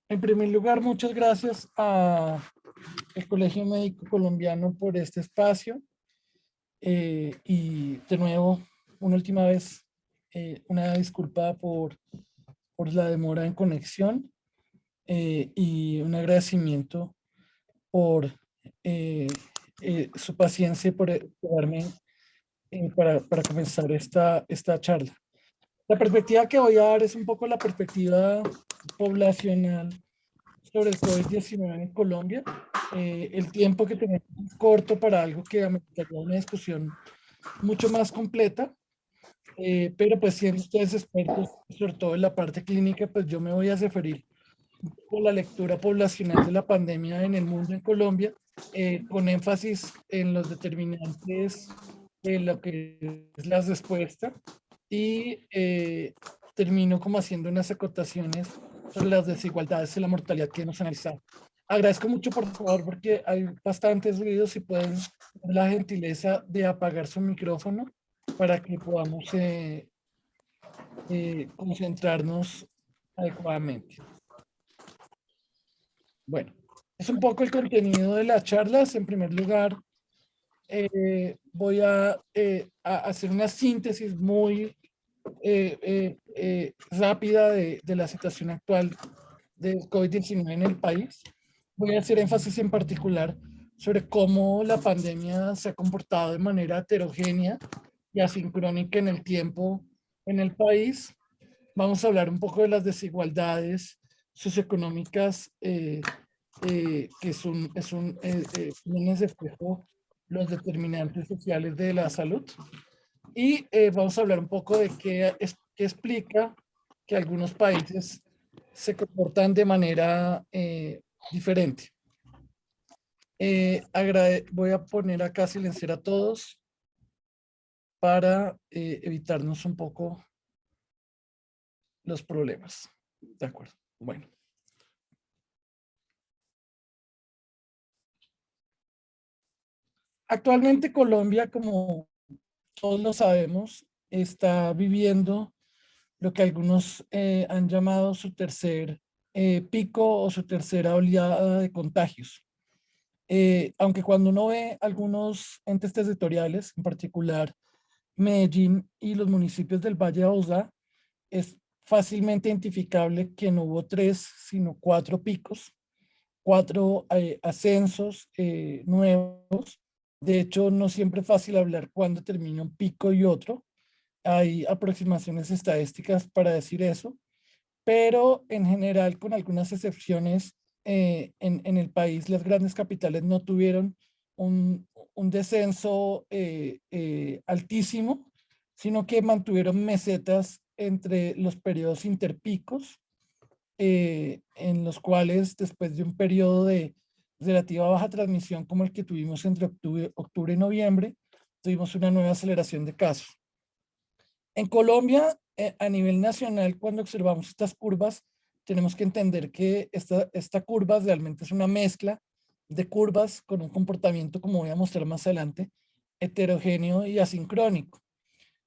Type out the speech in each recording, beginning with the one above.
En primer lugar, muchas gracias a el Colegio Médico Colombiano por este espacio y de nuevo, una última vez, una disculpa por la demora en conexión y un agradecimiento por su paciencia y por darme para comenzar esta charla. La perspectiva que voy a dar es un poco la perspectiva poblacional sobre el COVID-19 en Colombia. El tiempo que tenemos es corto para algo que ameritaría una discusión mucho más completa, pero pues siendo ustedes expertos, sobre todo en la parte clínica, pues yo me voy a referir con la lectura poblacional de la pandemia en el mundo en Colombia, con énfasis en los determinantes de lo que es la respuesta y termino como haciendo unas acotaciones sobre las desigualdades y la mortalidad que hemos analizado. Agradezco mucho, por favor, porque hay bastantes ruidos y pueden tener la gentileza de apagar su micrófono para que podamos concentrarnos adecuadamente. Bueno, es un poco el contenido de las charlas. En primer lugar, voy a hacer una síntesis muy rápida de la situación actual del COVID-19 en el país. Voy a hacer énfasis en particular sobre cómo la pandemia se ha comportado de manera heterogénea y asincrónica en el tiempo en el país. Vamos a hablar un poco de las desigualdades socioeconómicas que tienen de espejo los determinantes sociales de la salud. Y vamos a hablar un poco de qué explica que algunos países se comportan de manera diferente. Voy a poner acá silenciar a todos para evitarnos un poco los problemas. De acuerdo. Bueno. Actualmente Colombia, como todos lo sabemos, está viviendo lo que algunos han llamado su tercer pico o su tercera oleada de contagios. Aunque cuando uno ve algunos entes territoriales, en particular Medellín y los municipios del Valle de Auzá, es fácilmente identificable que no hubo tres, sino cuatro picos, cuatro ascensos nuevos. De hecho, no siempre es fácil hablar cuándo termina un pico y otro. Hay aproximaciones estadísticas para decir eso, pero en general, con algunas excepciones, en el país las grandes capitales no tuvieron un descenso altísimo, sino que mantuvieron mesetas entre los periodos interpicos, en los cuales después de un periodo de relativa baja transmisión como el que tuvimos entre octubre y noviembre, tuvimos una nueva aceleración de casos. En Colombia, a nivel nacional, cuando observamos estas curvas, tenemos que entender que esta curva realmente es una mezcla de curvas con un comportamiento, como voy a mostrar más adelante, heterogéneo y asincrónico.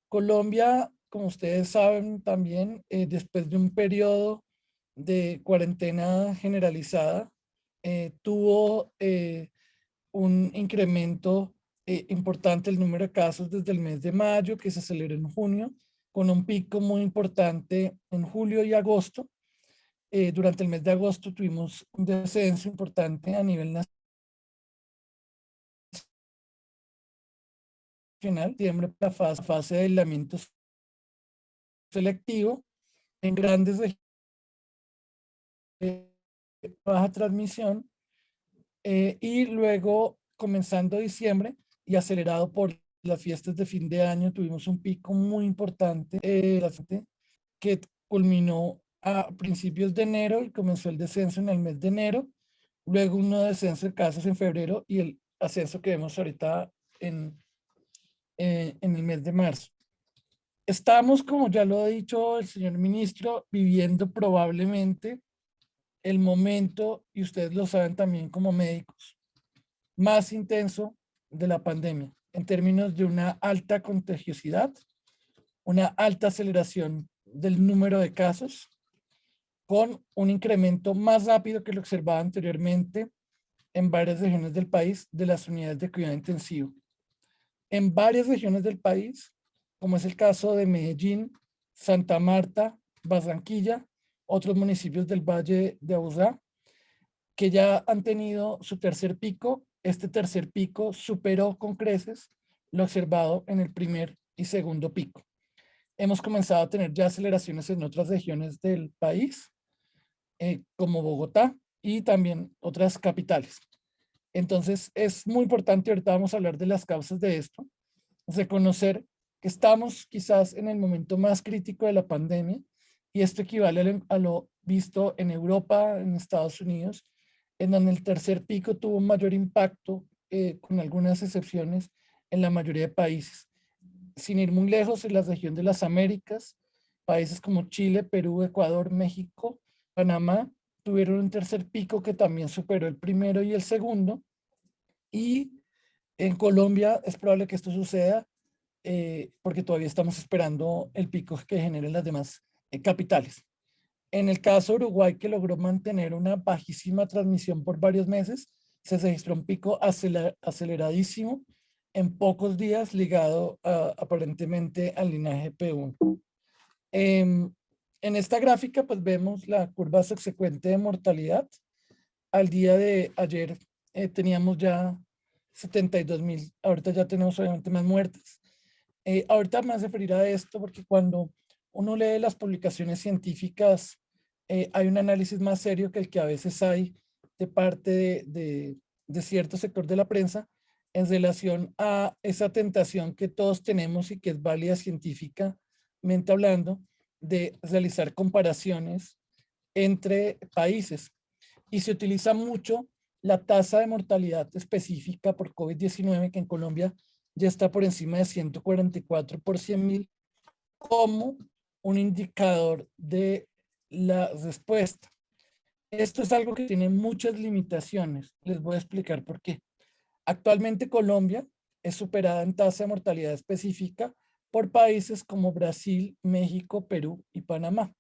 Colombia, como ustedes saben también, después de un periodo de cuarentena generalizada, tuvo un incremento importante el número de casos desde el mes de mayo, que se aceleró en junio, con un pico muy importante en julio y agosto. Durante el mes de agosto tuvimos un descenso importante a nivel nacional, septiembre la fase de aislamiento selectivo en grandes regiones de baja transmisión, y luego comenzando diciembre y acelerado por las fiestas de fin de año, tuvimos un pico muy importante que culminó a principios de enero y comenzó el descenso en el mes de enero, luego un nuevo descenso de casos en febrero y el ascenso que vemos ahorita en el mes de marzo. Estamos, como ya lo ha dicho el señor ministro, viviendo probablemente el momento, y ustedes lo saben también como médicos, más intenso de la pandemia, en términos de una alta contagiosidad, una alta aceleración del número de casos con un incremento más rápido que lo observado anteriormente en varias regiones del país de las unidades de cuidado intensivo. En varias regiones del país, como es el caso de Medellín, Santa Marta, Barranquilla, otros municipios del Valle de Aburrá, que ya han tenido su tercer pico. Este tercer pico superó con creces lo observado en el primer y segundo pico. Hemos comenzado a tener ya aceleraciones en otras regiones del país, como Bogotá y también otras capitales. Entonces, es muy importante, ahorita vamos a hablar de las causas de esto, reconocer que estamos quizás en el momento más crítico de la pandemia y esto equivale a lo visto en Europa, en Estados Unidos, en donde el tercer pico tuvo un mayor impacto, con algunas excepciones, en la mayoría de países. Sin ir muy lejos, en la región de las Américas, países como Chile, Perú, Ecuador, México, Panamá, tuvieron un tercer pico que también superó el primero y el segundo. Y en Colombia es probable que esto suceda, porque todavía estamos esperando el pico que generen las demás capitales. En el caso de Uruguay, que logró mantener una bajísima transmisión por varios meses, se registró un pico aceleradísimo en pocos días ligado aparentemente al linaje P1. En esta gráfica pues vemos la curva subsecuente de mortalidad. Al día de ayer teníamos ya 72.000, ahorita ya tenemos obviamente más muertes. Ahorita me voy a referir a esto porque cuando uno lee las publicaciones científicas, hay un análisis más serio que el que a veces hay de parte de cierto sector de la prensa en relación a esa tentación que todos tenemos y que es válida científicamente hablando, de realizar comparaciones entre países. Y se utiliza mucho la tasa de mortalidad específica por COVID-19, que en Colombia ya está por encima de 144 por 100.000, como un indicador de la respuesta. Esto es algo que tiene muchas limitaciones. Les voy a explicar por qué. Actualmente Colombia es superada en tasa de mortalidad específica por países como Brasil, México, Perú y Panamá.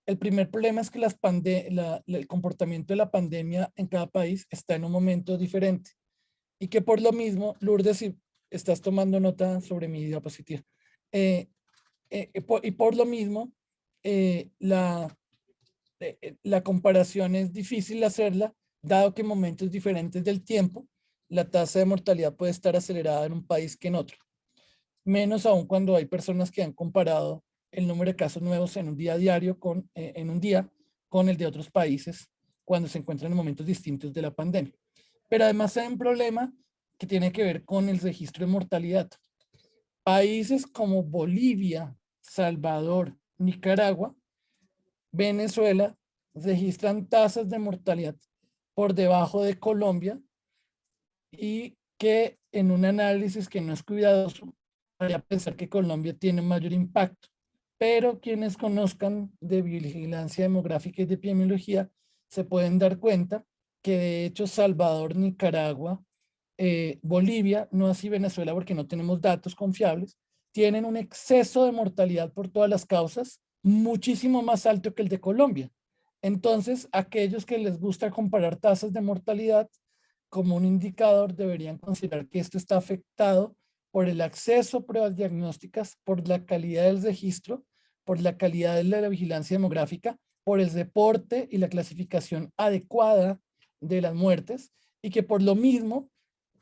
El primer problema es que el comportamiento de la pandemia en cada país está en un momento diferente y que por lo mismo, Lourdes, si estás tomando nota sobre mi diapositiva, y por lo mismo, eh, la, la comparación es difícil hacerla, dado que en momentos diferentes del tiempo, la tasa de mortalidad puede estar acelerada en un país que en otro. Menos aún cuando hay personas que han comparado el número de casos nuevos en un día diario en un día con el de otros países cuando se encuentran en momentos distintos de la pandemia. Pero además hay un problema que tiene que ver con el registro de mortalidad. Países como Bolivia, Salvador, Nicaragua, Venezuela registran tasas de mortalidad por debajo de Colombia y que en un análisis que no es cuidadoso, vaya a pensar que Colombia tiene mayor impacto. Pero quienes conozcan de vigilancia demográfica y de epidemiología se pueden dar cuenta que de hecho Salvador, Nicaragua, Bolivia, no así Venezuela porque no tenemos datos confiables, tienen un exceso de mortalidad por todas las causas muchísimo más alto que el de Colombia. Entonces, aquellos que les gusta comparar tasas de mortalidad como un indicador deberían considerar que esto está afectado por el acceso a pruebas diagnósticas, por la calidad del registro, por la calidad de la vigilancia demográfica, por el reporte y la clasificación adecuada de las muertes, y que por lo mismo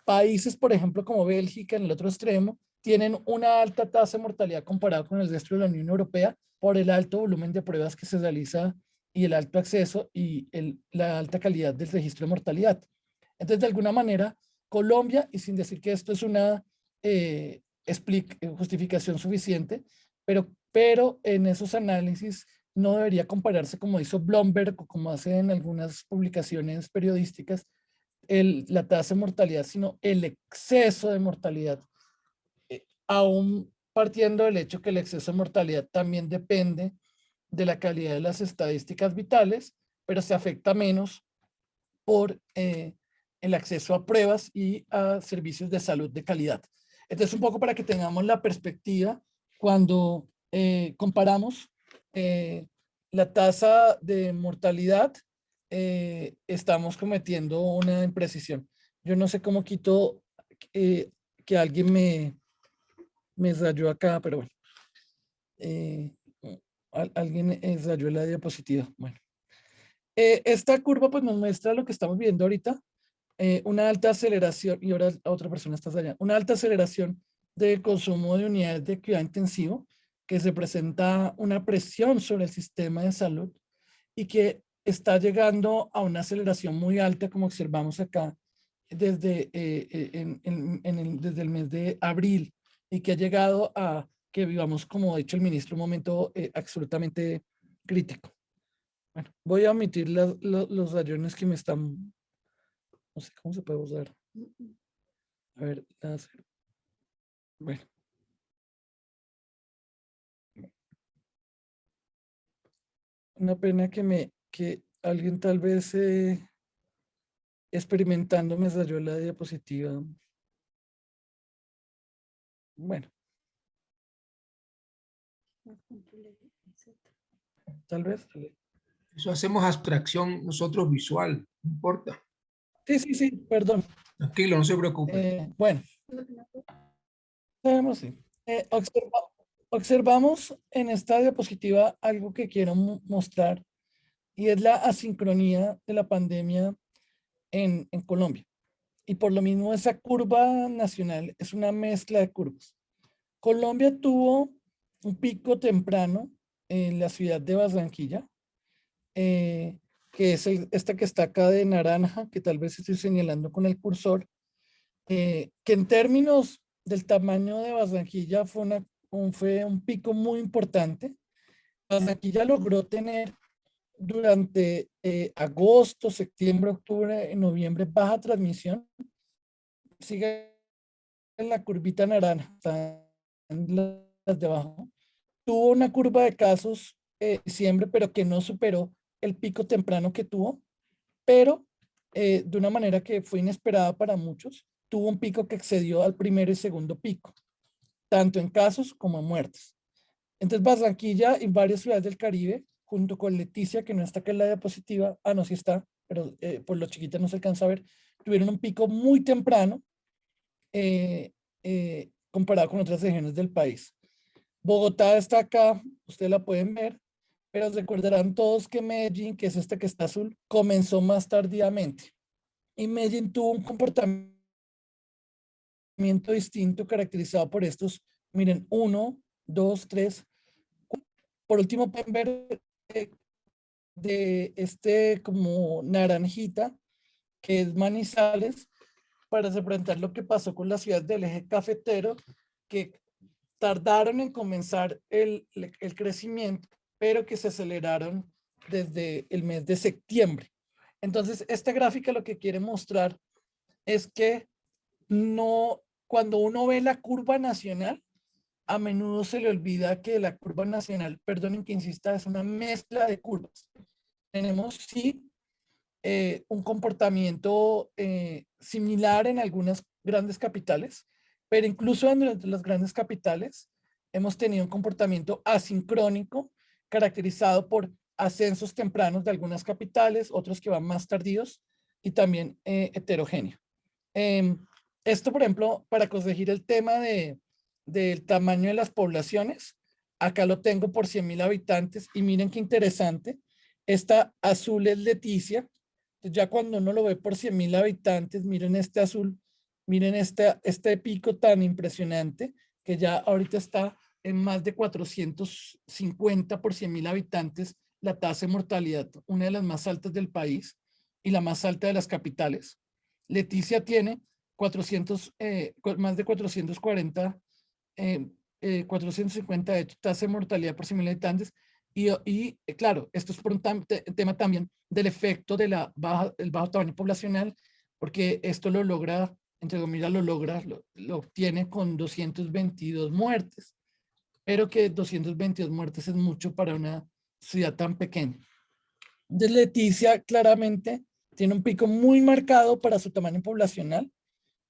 países, por ejemplo, como Bélgica en el otro extremo, tienen una alta tasa de mortalidad comparada con el resto de la Unión Europea por el alto volumen de pruebas que se realiza y el alto acceso y la alta calidad del registro de mortalidad. Entonces, de alguna manera, Colombia, y sin decir que esto es una justificación suficiente, pero en esos análisis no debería compararse como hizo Bloomberg o como hacen en algunas publicaciones periodísticas, la tasa de mortalidad, sino el exceso de mortalidad. Aún partiendo del hecho que el exceso de mortalidad también depende de la calidad de las estadísticas vitales, pero se afecta menos por el acceso a pruebas y a servicios de salud de calidad. Entonces, un poco para que tengamos la perspectiva cuando comparamos la tasa de mortalidad, estamos cometiendo una imprecisión. Yo no sé cómo quito eh, que alguien me rayó acá, pero bueno. Eh, alguien rayó la diapositiva. Bueno, esta curva pues nos muestra lo que estamos viendo ahorita, una alta aceleración, y ahora otra persona está allá, una alta aceleración del consumo de unidades de cuidado intensivo, que se presenta una presión sobre el sistema de salud y que está llegando a una aceleración muy alta, como observamos acá, desde, desde el mes de abril, y que ha llegado a que vivamos, como ha dicho el ministro, un momento absolutamente crítico. Bueno, voy a omitir los rayones que me están, no sé cómo se puede usar. A ver, bueno, una pena que alguien tal vez experimentando me rayó la diapositiva. Bueno, tal vez. Eso hacemos abstracción nosotros visual, no importa. Sí, sí, sí, perdón. Tranquilo, no se preocupe. Bueno, tenemos, sí. Observamos en esta diapositiva algo que quiero mostrar, y es la asincronía de la pandemia en Colombia. Y por lo mismo esa curva nacional es una mezcla de curvas. Colombia tuvo un pico temprano en la ciudad de Barranquilla, eh, que es esta que está acá de naranja, que tal vez estoy señalando con el cursor, que en términos del tamaño de Barranquilla fue un pico muy importante. Barranquilla logró tener durante agosto, septiembre, octubre, noviembre baja transmisión. Sigue en la curvita naranja, está en las de abajo. Tuvo una curva de casos diciembre, pero que no superó el pico temprano que tuvo, pero de una manera que fue inesperada para muchos, tuvo un pico que excedió al primero y segundo pico, tanto en casos como en muertes. Entonces, Barranquilla y varias ciudades del Caribe, junto con Leticia, que no está acá en la diapositiva, no, sí está, pero por lo chiquita no se alcanza a ver, tuvieron un pico muy temprano comparado con otras regiones del país. Bogotá está acá, ustedes la pueden ver, pero recordarán todos que Medellín, que es este que está azul, comenzó más tardíamente. Y Medellín tuvo un comportamiento distinto caracterizado por estos, miren, 1, 2, 3. Por último, pueden ver de este como naranjita, que es Manizales, para representar lo que pasó con las ciudades del eje cafetero, que tardaron en comenzar el crecimiento, pero que se aceleraron desde el mes de septiembre. Entonces, esta gráfica lo que quiere mostrar es que no, cuando uno ve la curva nacional, a menudo se le olvida que la curva nacional, perdonen que insista, es una mezcla de curvas. Tenemos, sí, un comportamiento similar en algunas grandes capitales, pero incluso entre las grandes capitales hemos tenido un comportamiento asincrónico caracterizado por ascensos tempranos de algunas capitales, otros que van más tardíos y también heterogéneo. Em, Esto, por ejemplo, para corregir el tema del tamaño de las poblaciones, acá lo tengo por 100.000 habitantes y miren qué interesante. Esta azul es Leticia. Ya cuando uno lo ve por 100.000 habitantes, miren este azul, miren este pico tan impresionante que ya ahorita está en más de 450 por 100.000 habitantes la tasa de mortalidad, una de las más altas del país y la más alta de las capitales. Leticia tiene 400, más de 440, 450 de tasa de mortalidad por 100.000 habitantes. Claro, esto es por un tema también del efecto de el bajo tamaño poblacional, porque esto lo logra, entre comillas, lo obtiene con 222 muertes, pero que 222 muertes es mucho para una ciudad tan pequeña. De Leticia claramente tiene un pico muy marcado para su tamaño poblacional,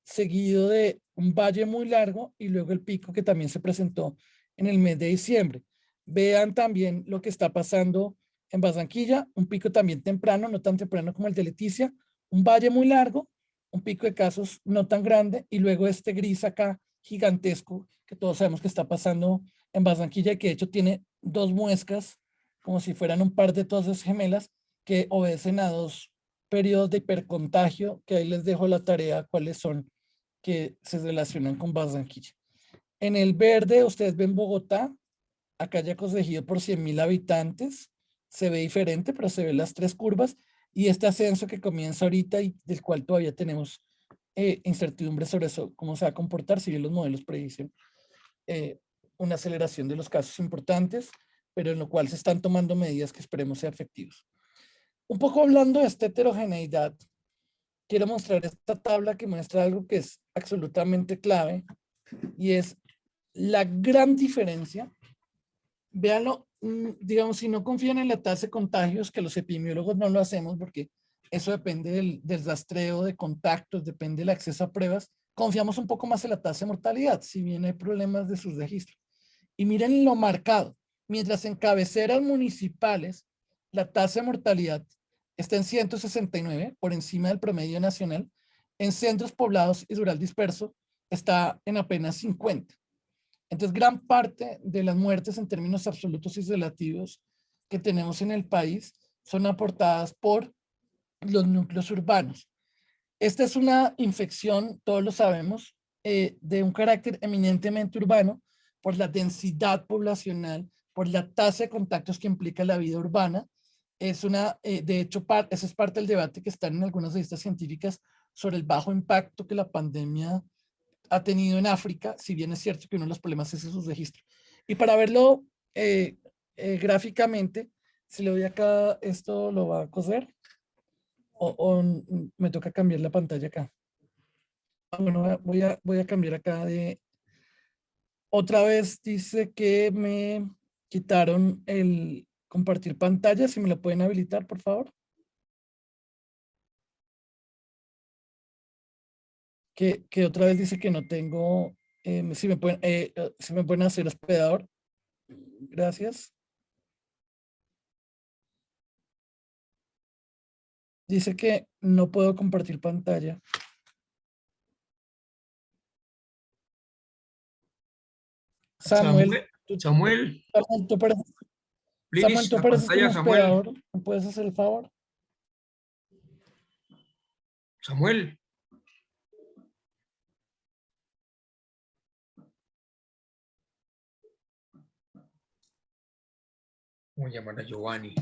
seguido de un valle muy largo y luego el pico que también se presentó en el mes de diciembre. Vean también lo que está pasando en Barranquilla, un pico también temprano, no tan temprano como el de Leticia, un valle muy largo, un pico de casos no tan grande, y luego este gris acá gigantesco que todos sabemos que está pasando en Barranquilla, que de hecho tiene dos muescas, como si fueran un par de tosas gemelas, que obedecen a dos periodos de hipercontagio, que ahí les dejo la tarea cuáles son, que se relacionan con Barranquilla. En el verde, ustedes ven Bogotá, acá ya corregido por 100.000 habitantes, se ve diferente, pero se ven las tres curvas, y este ascenso que comienza ahorita y del cual todavía tenemos incertidumbre sobre eso, cómo se va a comportar, si bien los modelos predicen una aceleración de los casos importantes, pero en lo cual se están tomando medidas que esperemos sean efectivas. Un poco hablando de esta heterogeneidad, quiero mostrar esta tabla que muestra algo que es absolutamente clave, y es la gran diferencia. Véanlo, digamos, si no confían en la tasa de contagios, que los epidemiólogos no lo hacemos porque eso depende del rastreo de contactos, depende del acceso a pruebas, confiamos un poco más en la tasa de mortalidad, si bien hay problemas de sus registros. Y miren lo marcado, mientras en cabeceras municipales la tasa de mortalidad está en 169, por encima del promedio nacional, en centros poblados y rural disperso está en apenas 50. Entonces, gran parte de las muertes en términos absolutos y relativos que tenemos en el país son aportadas por los núcleos urbanos. Esta es una infección, todos lo sabemos, de un carácter eminentemente urbano por la densidad poblacional, por la tasa de contactos que implica la vida urbana. Es una, de hecho, ese es parte del debate que está en algunas revistas científicas sobre el bajo impacto que la pandemia ha tenido en África, si bien es cierto que uno de los problemas es sus registros. Y para verlo gráficamente, si le doy acá, esto lo va a coser, o me toca cambiar la pantalla acá. Bueno, voy a cambiar acá de... Otra vez dice que me quitaron el compartir pantalla, si me lo pueden habilitar, por favor. Que otra vez dice que no tengo, si me pueden hacer hospedador. Gracias. Dice que no puedo compartir pantalla. Samuel, Samuel, Samuel, Samuel, please, tú la apareces como pantalla, Samuel. hospedador. ¿Me puedes hacer el favor? Samuel. Voy a llamar a Giovanni.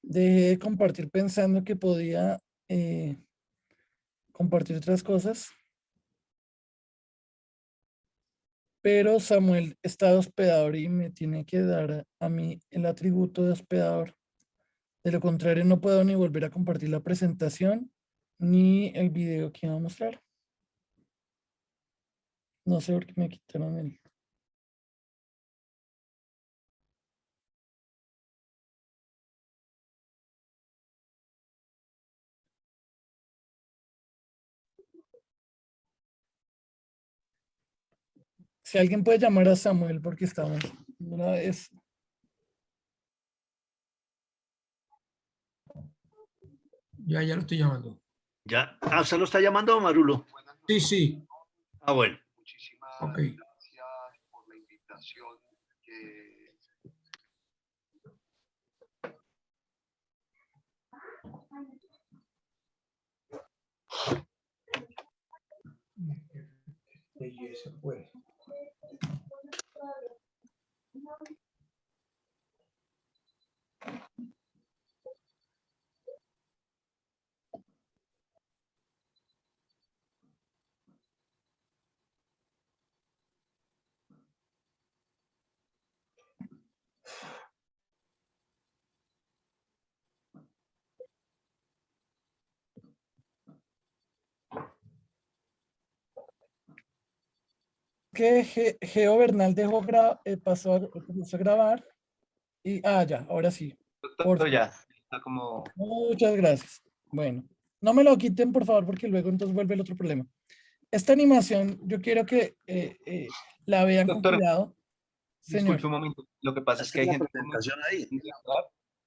Dejé de compartir pensando que podía compartir otras cosas. Pero Samuel está de hospedador y me tiene que dar a mí el atributo de hospedador. De lo contrario, no puedo ni volver a compartir la presentación ni el video que iba a mostrar. No sé por qué me quitaron el... Si alguien puede llamar a Samuel porque estamos una vez. Ya lo estoy llamando. Ya. Ah, ¿usted lo está llamando, Marulo? Sí, sí. Ah, bueno. Ok. Gracias por la invitación. Belleza, pues. Que Geo Bernal dejó comenzó a grabar y ya, ahora sí. Por Todo favor. ya, está como... Muchas gracias. Bueno, no me lo quiten por favor porque luego entonces vuelve el otro problema. esta animación yo quiero que la vean con Doctor, cuidado. disculpe Señor, un momento. Lo que pasa es que hay la gente presentación ahí.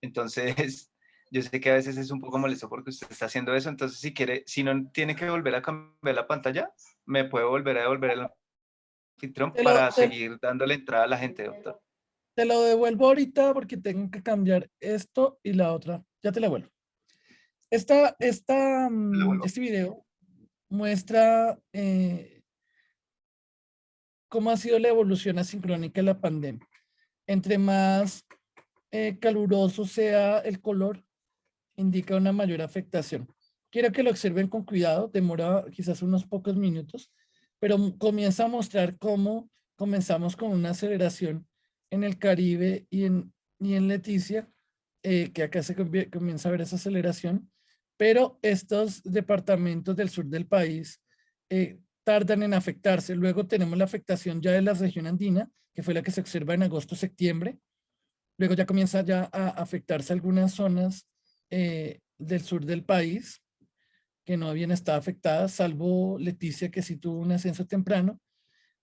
entonces yo sé que a veces es un poco molesto porque usted está haciendo eso, entonces si quiere, si no tiene que volver a cambiar la pantalla, me puede volver a devolver el anfitrión te lo, para te- seguir dándole entrada a la gente, doctor. te lo devuelvo ahorita porque tengo que cambiar esto y la otra. Ya te la vuelvo. Le vuelvo. Este video muestra cómo ha sido la evolución asincrónica de la pandemia. Entre más caluroso sea el color, indica una mayor afectación. Quiero que lo observen con cuidado, demora quizás unos pocos minutos, pero comienza a mostrar cómo comenzamos con una aceleración en el Caribe y en Leticia, que acá se comienza a ver esa aceleración, pero estos departamentos del sur del país tardan en afectarse. Luego tenemos la afectación ya de la región andina, que fue la que se observa en agosto-septiembre. Luego ya comienza ya a afectarse algunas zonas del sur del país que no habían estado afectadas, salvo Leticia, que sí tuvo un ascenso temprano.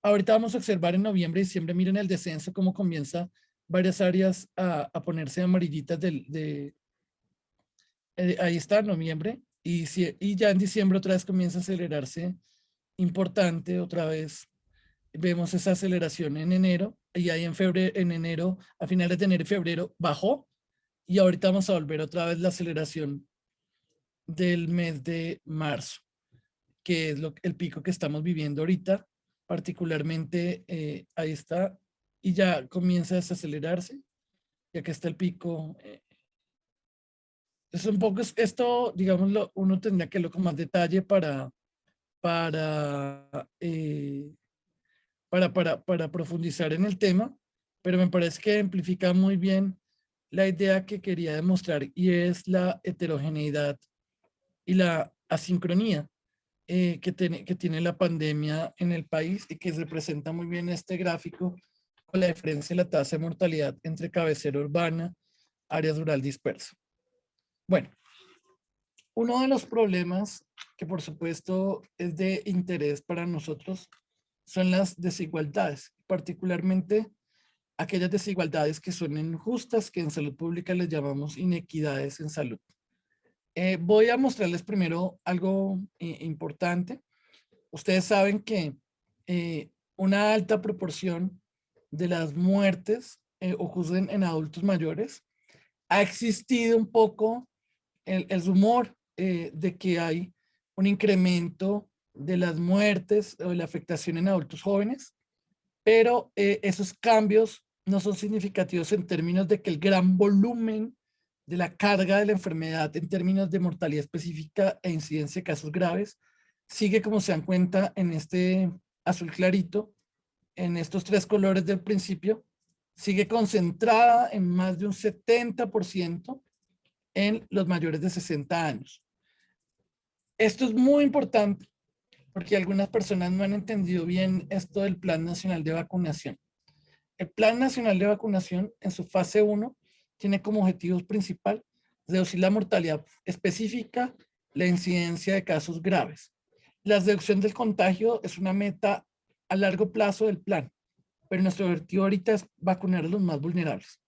Ahorita vamos a observar en noviembre y diciembre, miren el descenso, cómo comienza varias áreas a ponerse amarillitas ahí está, noviembre, y ya en diciembre otra vez comienza a acelerarse importante, otra vez vemos esa aceleración en enero, y ahí en febrero, en enero, a finales de enero y febrero bajó, y ahorita vamos a volver otra vez la aceleración del mes de marzo, que es el pico que estamos viviendo ahorita, particularmente ahí está, y ya comienza a desacelerarse, y acá está el pico. Es un poco, esto, digámoslo, uno tendría que verlo con más detalle para, eh, para profundizar en el tema, pero me parece que amplifica muy bien la idea que quería demostrar y es la heterogeneidad y la asincronía que tiene la pandemia en el país y que representa muy bien este gráfico con la diferencia de la tasa de mortalidad entre cabecera urbana, áreas rural dispersas. Bueno, uno de los problemas que por supuesto es de interés para nosotros son las desigualdades, particularmente aquellas desigualdades que son injustas, que en salud pública les llamamos inequidades en salud. Voy a mostrarles primero algo importante. Ustedes saben que una alta proporción de las muertes ocurren en adultos mayores. Ha existido un poco el rumor de que hay un incremento de las muertes o de la afectación en adultos jóvenes, pero esos cambios no son significativos en términos de que el gran volumen de la carga de la enfermedad en términos de mortalidad específica e incidencia de casos graves sigue como se dan cuenta en este azul clarito, en estos tres colores del principio, sigue concentrada en más de un 70% en los mayores de 60 años. Esto es muy importante porque algunas personas no han entendido bien esto del Plan Nacional de Vacunación. El Plan Nacional de Vacunación en su fase 1 tiene como objetivo principal reducir la mortalidad específica, la incidencia de casos graves. La reducción del contagio es una meta a largo plazo del plan, pero nuestro objetivo ahorita es vacunar a los más vulnerables.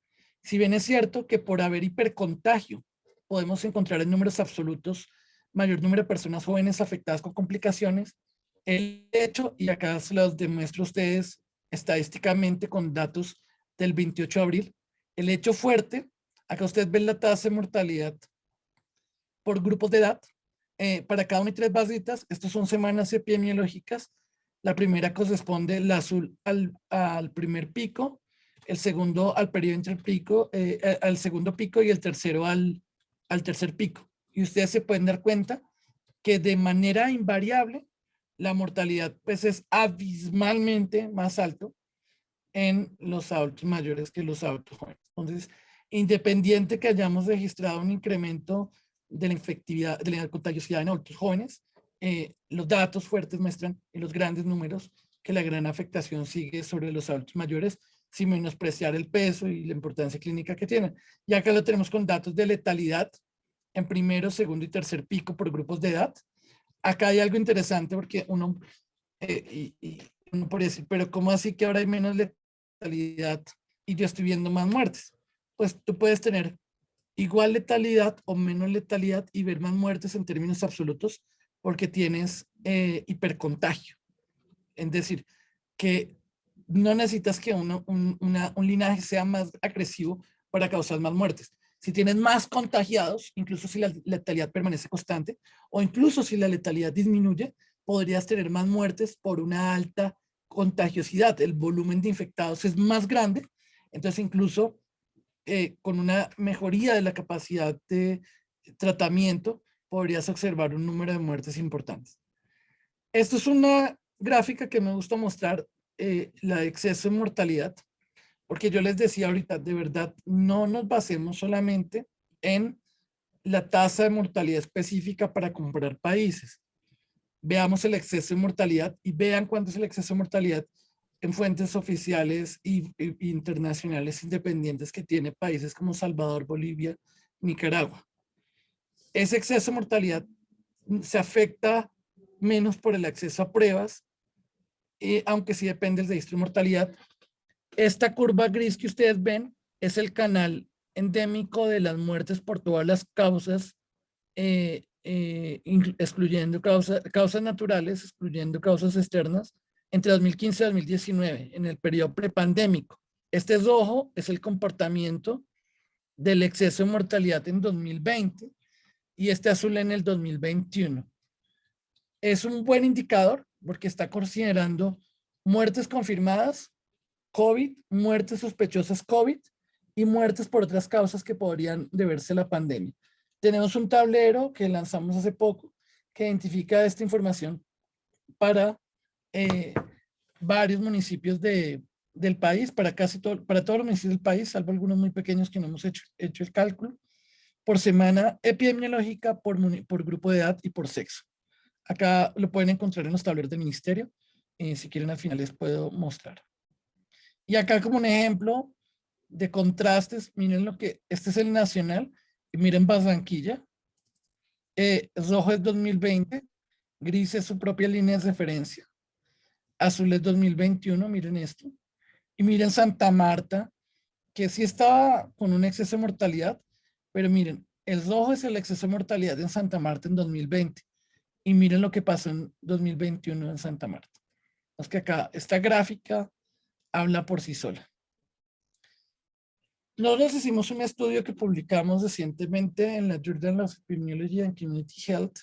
Si bien es cierto que por haber hipercontagio podemos encontrar en números absolutos mayor número de personas jóvenes afectadas con complicaciones, el hecho, y acá se los demuestro a ustedes estadísticamente con datos del 28 de abril, el hecho fuerte, acá ustedes ven la tasa de mortalidad por grupos de edad, para cada una y tres barritas, estas son semanas epidemiológicas. La primera corresponde, el azul, al primer pico, el segundo al periodo entre el pico, al segundo pico y el tercero al tercer pico. Y ustedes se pueden dar cuenta que de manera invariable la mortalidad pues es abismalmente más alto en los adultos mayores que los adultos jóvenes. Entonces, independiente que hayamos registrado un incremento de la infectividad, de la contagiosidad en adultos jóvenes, los datos fuertes muestran en los grandes números que la gran afectación sigue sobre los adultos mayores, sin menospreciar el peso y la importancia clínica que tienen. Y acá lo tenemos con datos de letalidad en primero, segundo y tercer pico por grupos de edad. Acá hay algo interesante porque uno y uno podría decir, pero ¿cómo así que ahora hay menos letalidad y yo estoy viendo más muertes? Pues tú puedes tener igual letalidad o menos letalidad y ver más muertes en términos absolutos porque tienes hipercontagio. Es decir, que no necesitas que un linaje sea más agresivo para causar más muertes. Si tienes más contagiados, incluso si la letalidad permanece constante, o incluso si la letalidad disminuye, podrías tener más muertes por una alta contagiosidad. El volumen de infectados es más grande, entonces incluso con una mejoría de la capacidad de tratamiento, podrías observar un número de muertes importantes. Esto es una gráfica que me gusta mostrar, la de exceso de mortalidad, porque yo les decía ahorita, de verdad, no nos basemos solamente en la tasa de mortalidad específica para comparar países. Veamos el exceso de mortalidad y vean cuánto es el exceso de mortalidad en fuentes oficiales y internacionales independientes que tiene países como Salvador, Bolivia, Nicaragua. Ese exceso de mortalidad se afecta menos por el acceso a pruebas, aunque sí depende del registro de mortalidad. Esta curva gris que ustedes ven es el canal endémico de las muertes por todas las causas, excluyendo causas naturales, excluyendo causas externas, entre 2015 y 2019, en el periodo prepandémico. Este rojo es el comportamiento del exceso de mortalidad en 2020 y este azul en el 2021. Es un buen indicador porque está considerando muertes confirmadas, COVID, muertes sospechosas COVID y muertes por otras causas que podrían deberse a la pandemia. Tenemos un tablero que lanzamos hace poco que identifica esta información para varios municipios del país, para para todos los municipios del país, salvo algunos muy pequeños que no hemos hecho el cálculo, por semana epidemiológica, por grupo de edad y por sexo. Acá lo pueden encontrar en los tableros del ministerio. Si quieren, al final les puedo mostrar. Y acá como un ejemplo de contrastes, miren este es el nacional, y miren Barranquilla, rojo es 2020, gris es su propia línea de referencia, azul es 2021, miren esto, y miren Santa Marta, que sí estaba con un exceso de mortalidad, pero miren, el rojo es el exceso de mortalidad en Santa Marta en 2020, y miren lo que pasó en 2021 en Santa Marta. Es que acá esta gráfica habla por sí sola. Nosotros hicimos un estudio que publicamos recientemente en la Journal of Epidemiology and Community Health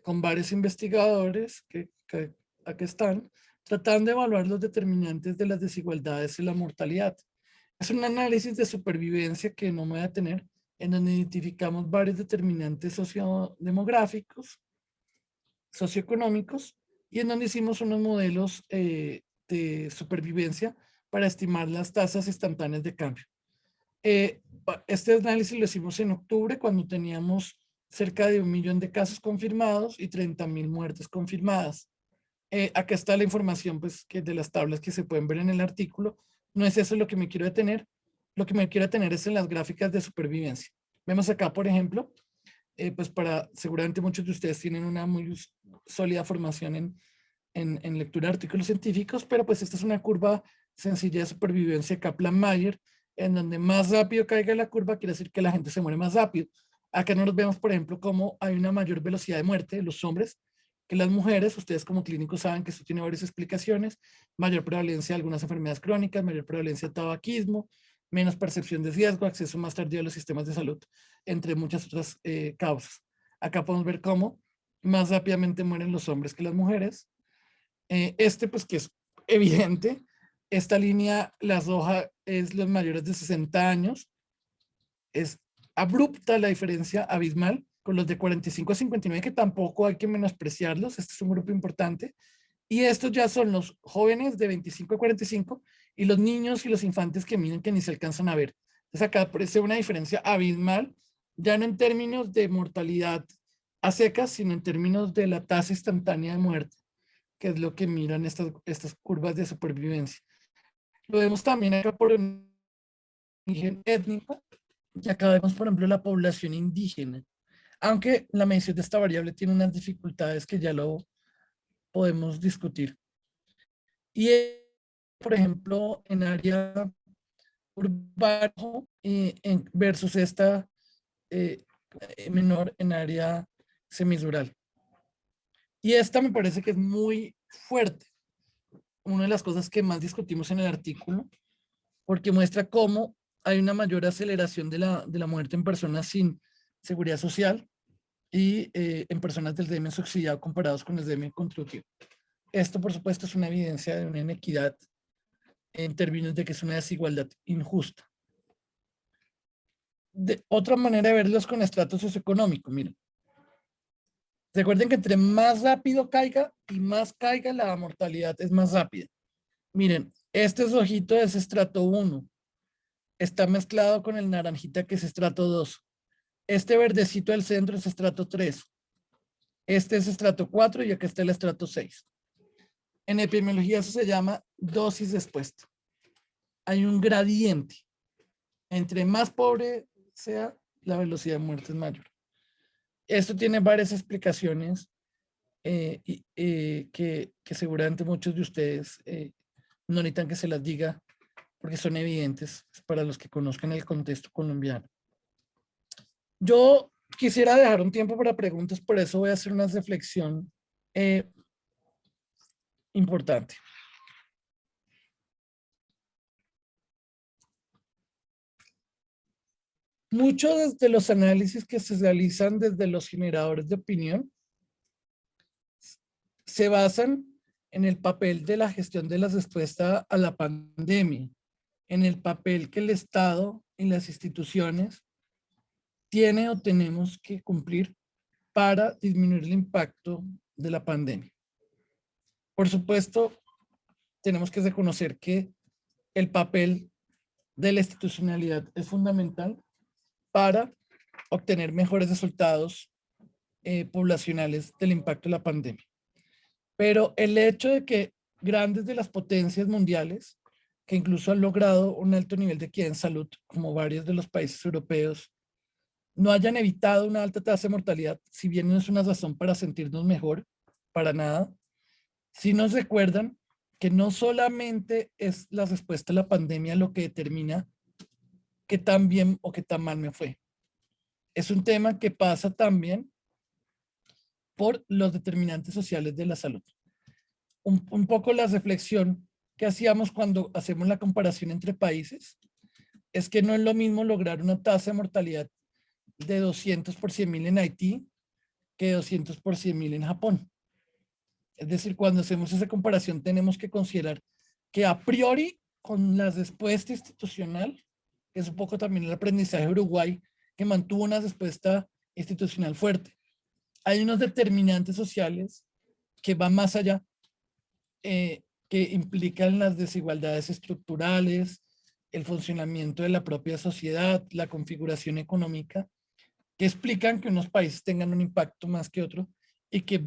con varios investigadores que aquí están, tratando de evaluar los determinantes de las desigualdades y la mortalidad. Es un análisis de supervivencia que no me voy a tener, en donde identificamos varios determinantes sociodemográficos, socioeconómicos, y en donde hicimos unos modelos de supervivencia para estimar las tasas instantáneas de cambio. Este análisis lo hicimos en octubre cuando teníamos cerca de 1 millón de casos confirmados y 30,000 muertes confirmadas. Acá está la información pues, de las tablas que se pueden ver en el artículo. No es eso lo que me quiero detener. Lo que me quiero detener es en las gráficas de supervivencia. Vemos acá, por ejemplo, pues seguramente muchos de ustedes tienen una muy sólida formación en lectura de artículos científicos, pero pues esta es una curva sencilla de supervivencia Kaplan-Meier, en donde más rápido caiga la curva quiere decir que la gente se muere más rápido. Acá nos vemos, por ejemplo, cómo hay una mayor velocidad de muerte de los hombres que las mujeres. Ustedes como clínicos saben que esto tiene varias explicaciones: mayor prevalencia de algunas enfermedades crónicas, mayor prevalencia de tabaquismo, menos percepción de riesgo, acceso más tardío a los sistemas de salud, entre muchas otras causas. Acá podemos ver cómo más rápidamente mueren los hombres que las mujeres. Pues que es evidente, esta línea, la roja, es los mayores de 60 años. Es abrupta la diferencia abismal con los de 45 a 59, que tampoco hay que menospreciarlos. Este es un grupo importante. Y estos ya son los jóvenes de 25 a 45 y los niños y los infantes que miren que ni se alcanzan a ver. Entonces acá aparece una diferencia abismal, ya no en términos de mortalidad a secas, sino en términos de la tasa instantánea de muerte, que es lo que miran estas curvas de supervivencia. Lo vemos también acá por origen étnico, y acá vemos, por ejemplo, la población indígena, aunque la medición de esta variable tiene unas dificultades que ya lo podemos discutir. Y, por ejemplo, en área urbana versus esta menor en área semirural. Y esta me parece que es muy fuerte. Una de las cosas que más discutimos en el artículo, porque muestra cómo hay una mayor aceleración de la muerte en personas sin seguridad social y en personas del régimen subsidiado comparados con el régimen contributivo. Esto, por supuesto, es una evidencia de una inequidad en términos de que es una desigualdad injusta. De otra manera de verlos con estrato socioeconómico, miren. Recuerden que entre más rápido caiga y más caiga la mortalidad es más rápida. Miren, este ojito es estrato 1. Está mezclado con el naranjita que es estrato 2. Este verdecito del centro es estrato 3. Este es estrato 4 y aquí está el estrato 6. En epidemiología eso se llama dosis de expuesta. Hay un gradiente. Entre más pobre sea, la velocidad de muerte es mayor. Esto tiene varias explicaciones que seguramente muchos de ustedes no necesitan que se las diga porque son evidentes para los que conozcan el contexto colombiano. Yo quisiera dejar un tiempo para preguntas, por eso voy a hacer una reflexión importante. Muchos de los análisis que se realizan desde los generadores de opinión se basan en el papel de la gestión de la respuesta a la pandemia, en el papel que el Estado y las instituciones tienen o tenemos que cumplir para disminuir el impacto de la pandemia. Por supuesto, tenemos que reconocer que el papel de la institucionalidad es fundamental para obtener mejores resultados poblacionales del impacto de la pandemia. Pero el hecho de que grandes de las potencias mundiales, que incluso han logrado un alto nivel de equidad en salud, como varios de los países europeos, no hayan evitado una alta tasa de mortalidad, si bien no es una razón para sentirnos mejor, para nada, sí nos recuerdan que no solamente es la respuesta a la pandemia lo que determina qué tan bien o qué tan mal me fue. Es un tema que pasa también por los determinantes sociales de la salud. Un poco la reflexión que hacíamos cuando hacemos la comparación entre países es que no es lo mismo lograr una tasa de mortalidad de 200 por 100.000 en Haití que 200 por 100.000 en Japón. Es decir, cuando hacemos esa comparación tenemos que considerar que a priori con la respuesta institucional, que es un poco también el aprendizaje de Uruguay, que mantuvo una respuesta institucional fuerte, hay unos determinantes sociales que van más allá, que implican las desigualdades estructurales, el funcionamiento de la propia sociedad, la configuración económica, que explican que unos países tengan un impacto más que otro y que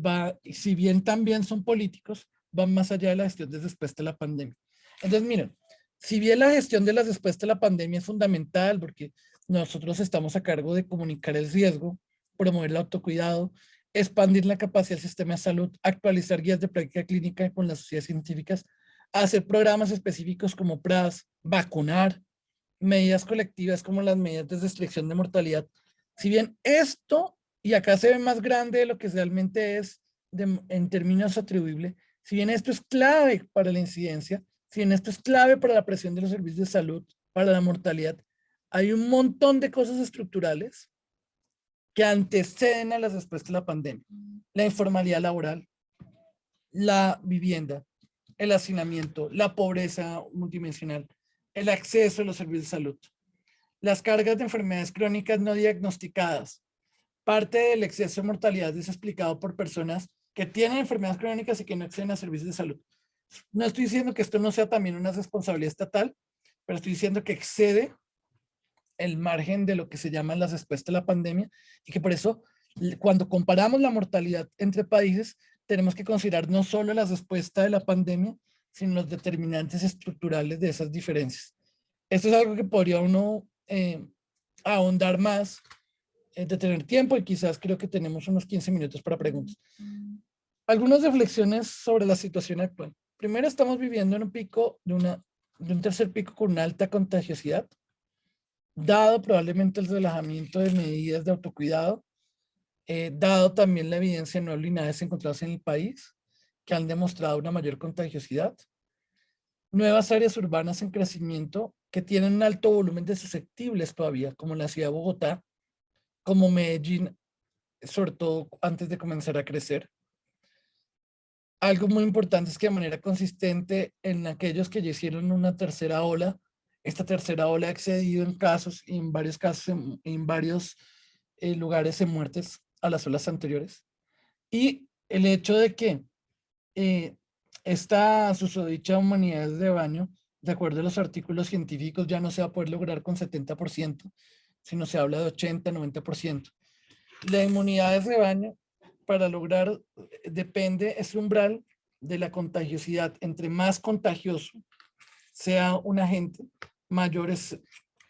si bien también son políticos, van más allá de la gestión de respuesta a la pandemia. Entonces, miren, si bien la gestión de la respuesta a la pandemia es fundamental porque nosotros estamos a cargo de comunicar el riesgo, promover el autocuidado, expandir la capacidad del sistema de salud, actualizar guías de práctica clínica con las sociedades científicas, hacer programas específicos como PRAS, vacunar, medidas colectivas como las medidas de restricción de mortalidad. Si bien esto, y acá se ve más grande de lo que realmente es en términos atribuibles, si bien esto es clave para la incidencia, si bien esto es clave para la presión de los servicios de salud, para la mortalidad, hay un montón de cosas estructurales que anteceden a la respuesta a la pandemia. La informalidad laboral, la vivienda, el hacinamiento, la pobreza multidimensional, el acceso a los servicios de salud, las cargas de enfermedades crónicas no diagnosticadas. Parte del exceso de mortalidad es explicado por personas que tienen enfermedades crónicas y que no acceden a servicios de salud. No estoy diciendo que esto no sea también una responsabilidad estatal, pero estoy diciendo que excede el margen de lo que se llama la respuesta a la pandemia y que por eso cuando comparamos la mortalidad entre países tenemos que considerar no solo la respuesta de la pandemia, sino los determinantes estructurales de esas diferencias. Esto es algo que podría uno ahondar más, de tener tiempo y quizás creo que tenemos unos 15 minutos para preguntas. Algunas reflexiones sobre la situación actual. primero estamos viviendo en un pico de un tercer pico con una alta contagiosidad, dado probablemente el relajamiento de medidas de autocuidado, dado también la evidencia de nuevos linajes encontrados en el país, que han demostrado una mayor contagiosidad, nuevas áreas urbanas en crecimiento que tienen un alto volumen de susceptibles todavía, como la ciudad de Bogotá, como Medellín, sobre todo antes de comenzar a crecer. Algo muy importante es que de manera consistente en aquellos que ya hicieron una tercera ola, esta tercera ola ha excedido en casos, y en varios casos, en varios lugares en muertes a las olas anteriores. Y el hecho de que esta susodicha humanidad de rebaño, de acuerdo a los artículos científicos, ya no se va a poder lograr con 70%, sino se habla de 80, 90%. La inmunidad de rebaño, para lograr, depende, es umbral de la contagiosidad. Entre más contagioso sea un agente, mayor es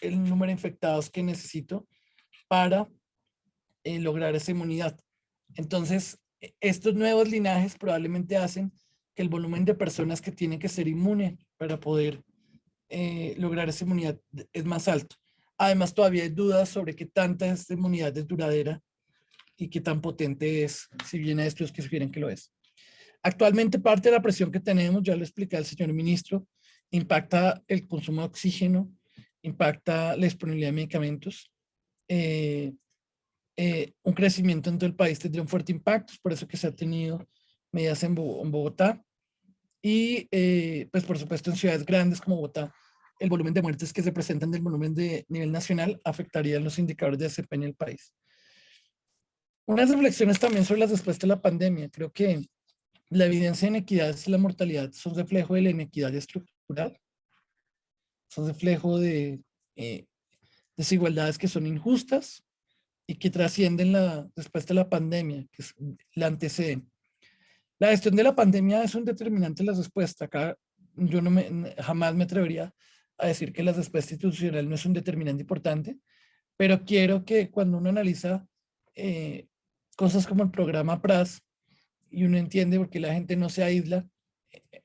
el número de infectados que necesito para lograr esa inmunidad. Entonces, estos nuevos linajes probablemente hacen que el volumen de personas que tienen que ser inmune para poder lograr esa inmunidad es más alto. Además, todavía hay dudas sobre qué tanta esta inmunidad es duradera y qué tan potente es, si bien hay estudios que sugieren que lo es. Actualmente, parte de la presión que tenemos, ya lo expliqué al señor ministro, impacta el consumo de oxígeno, impacta la disponibilidad de medicamentos. Un crecimiento en todo el país tendría un fuerte impacto, es por eso que se ha tenido medidas en Bogotá. Y pues por supuesto en ciudades grandes como Bogotá, el volumen de muertes que se presentan del volumen de nivel nacional afectaría los indicadores de desempeño del país. Unas reflexiones también sobre las respuestas a la pandemia. Creo que la evidencia de inequidades y la mortalidad son reflejo de la inequidad estructural, son reflejo de desigualdades que son injustas y que trascienden la respuesta a la pandemia, que es la anteceden. La gestión de la pandemia es un determinante de la respuesta. Acá yo jamás me atrevería a decir que la respuesta institucional no es un determinante importante, pero quiero que cuando uno analiza cosas como el programa PRAS y uno entiende por qué la gente no se aísla,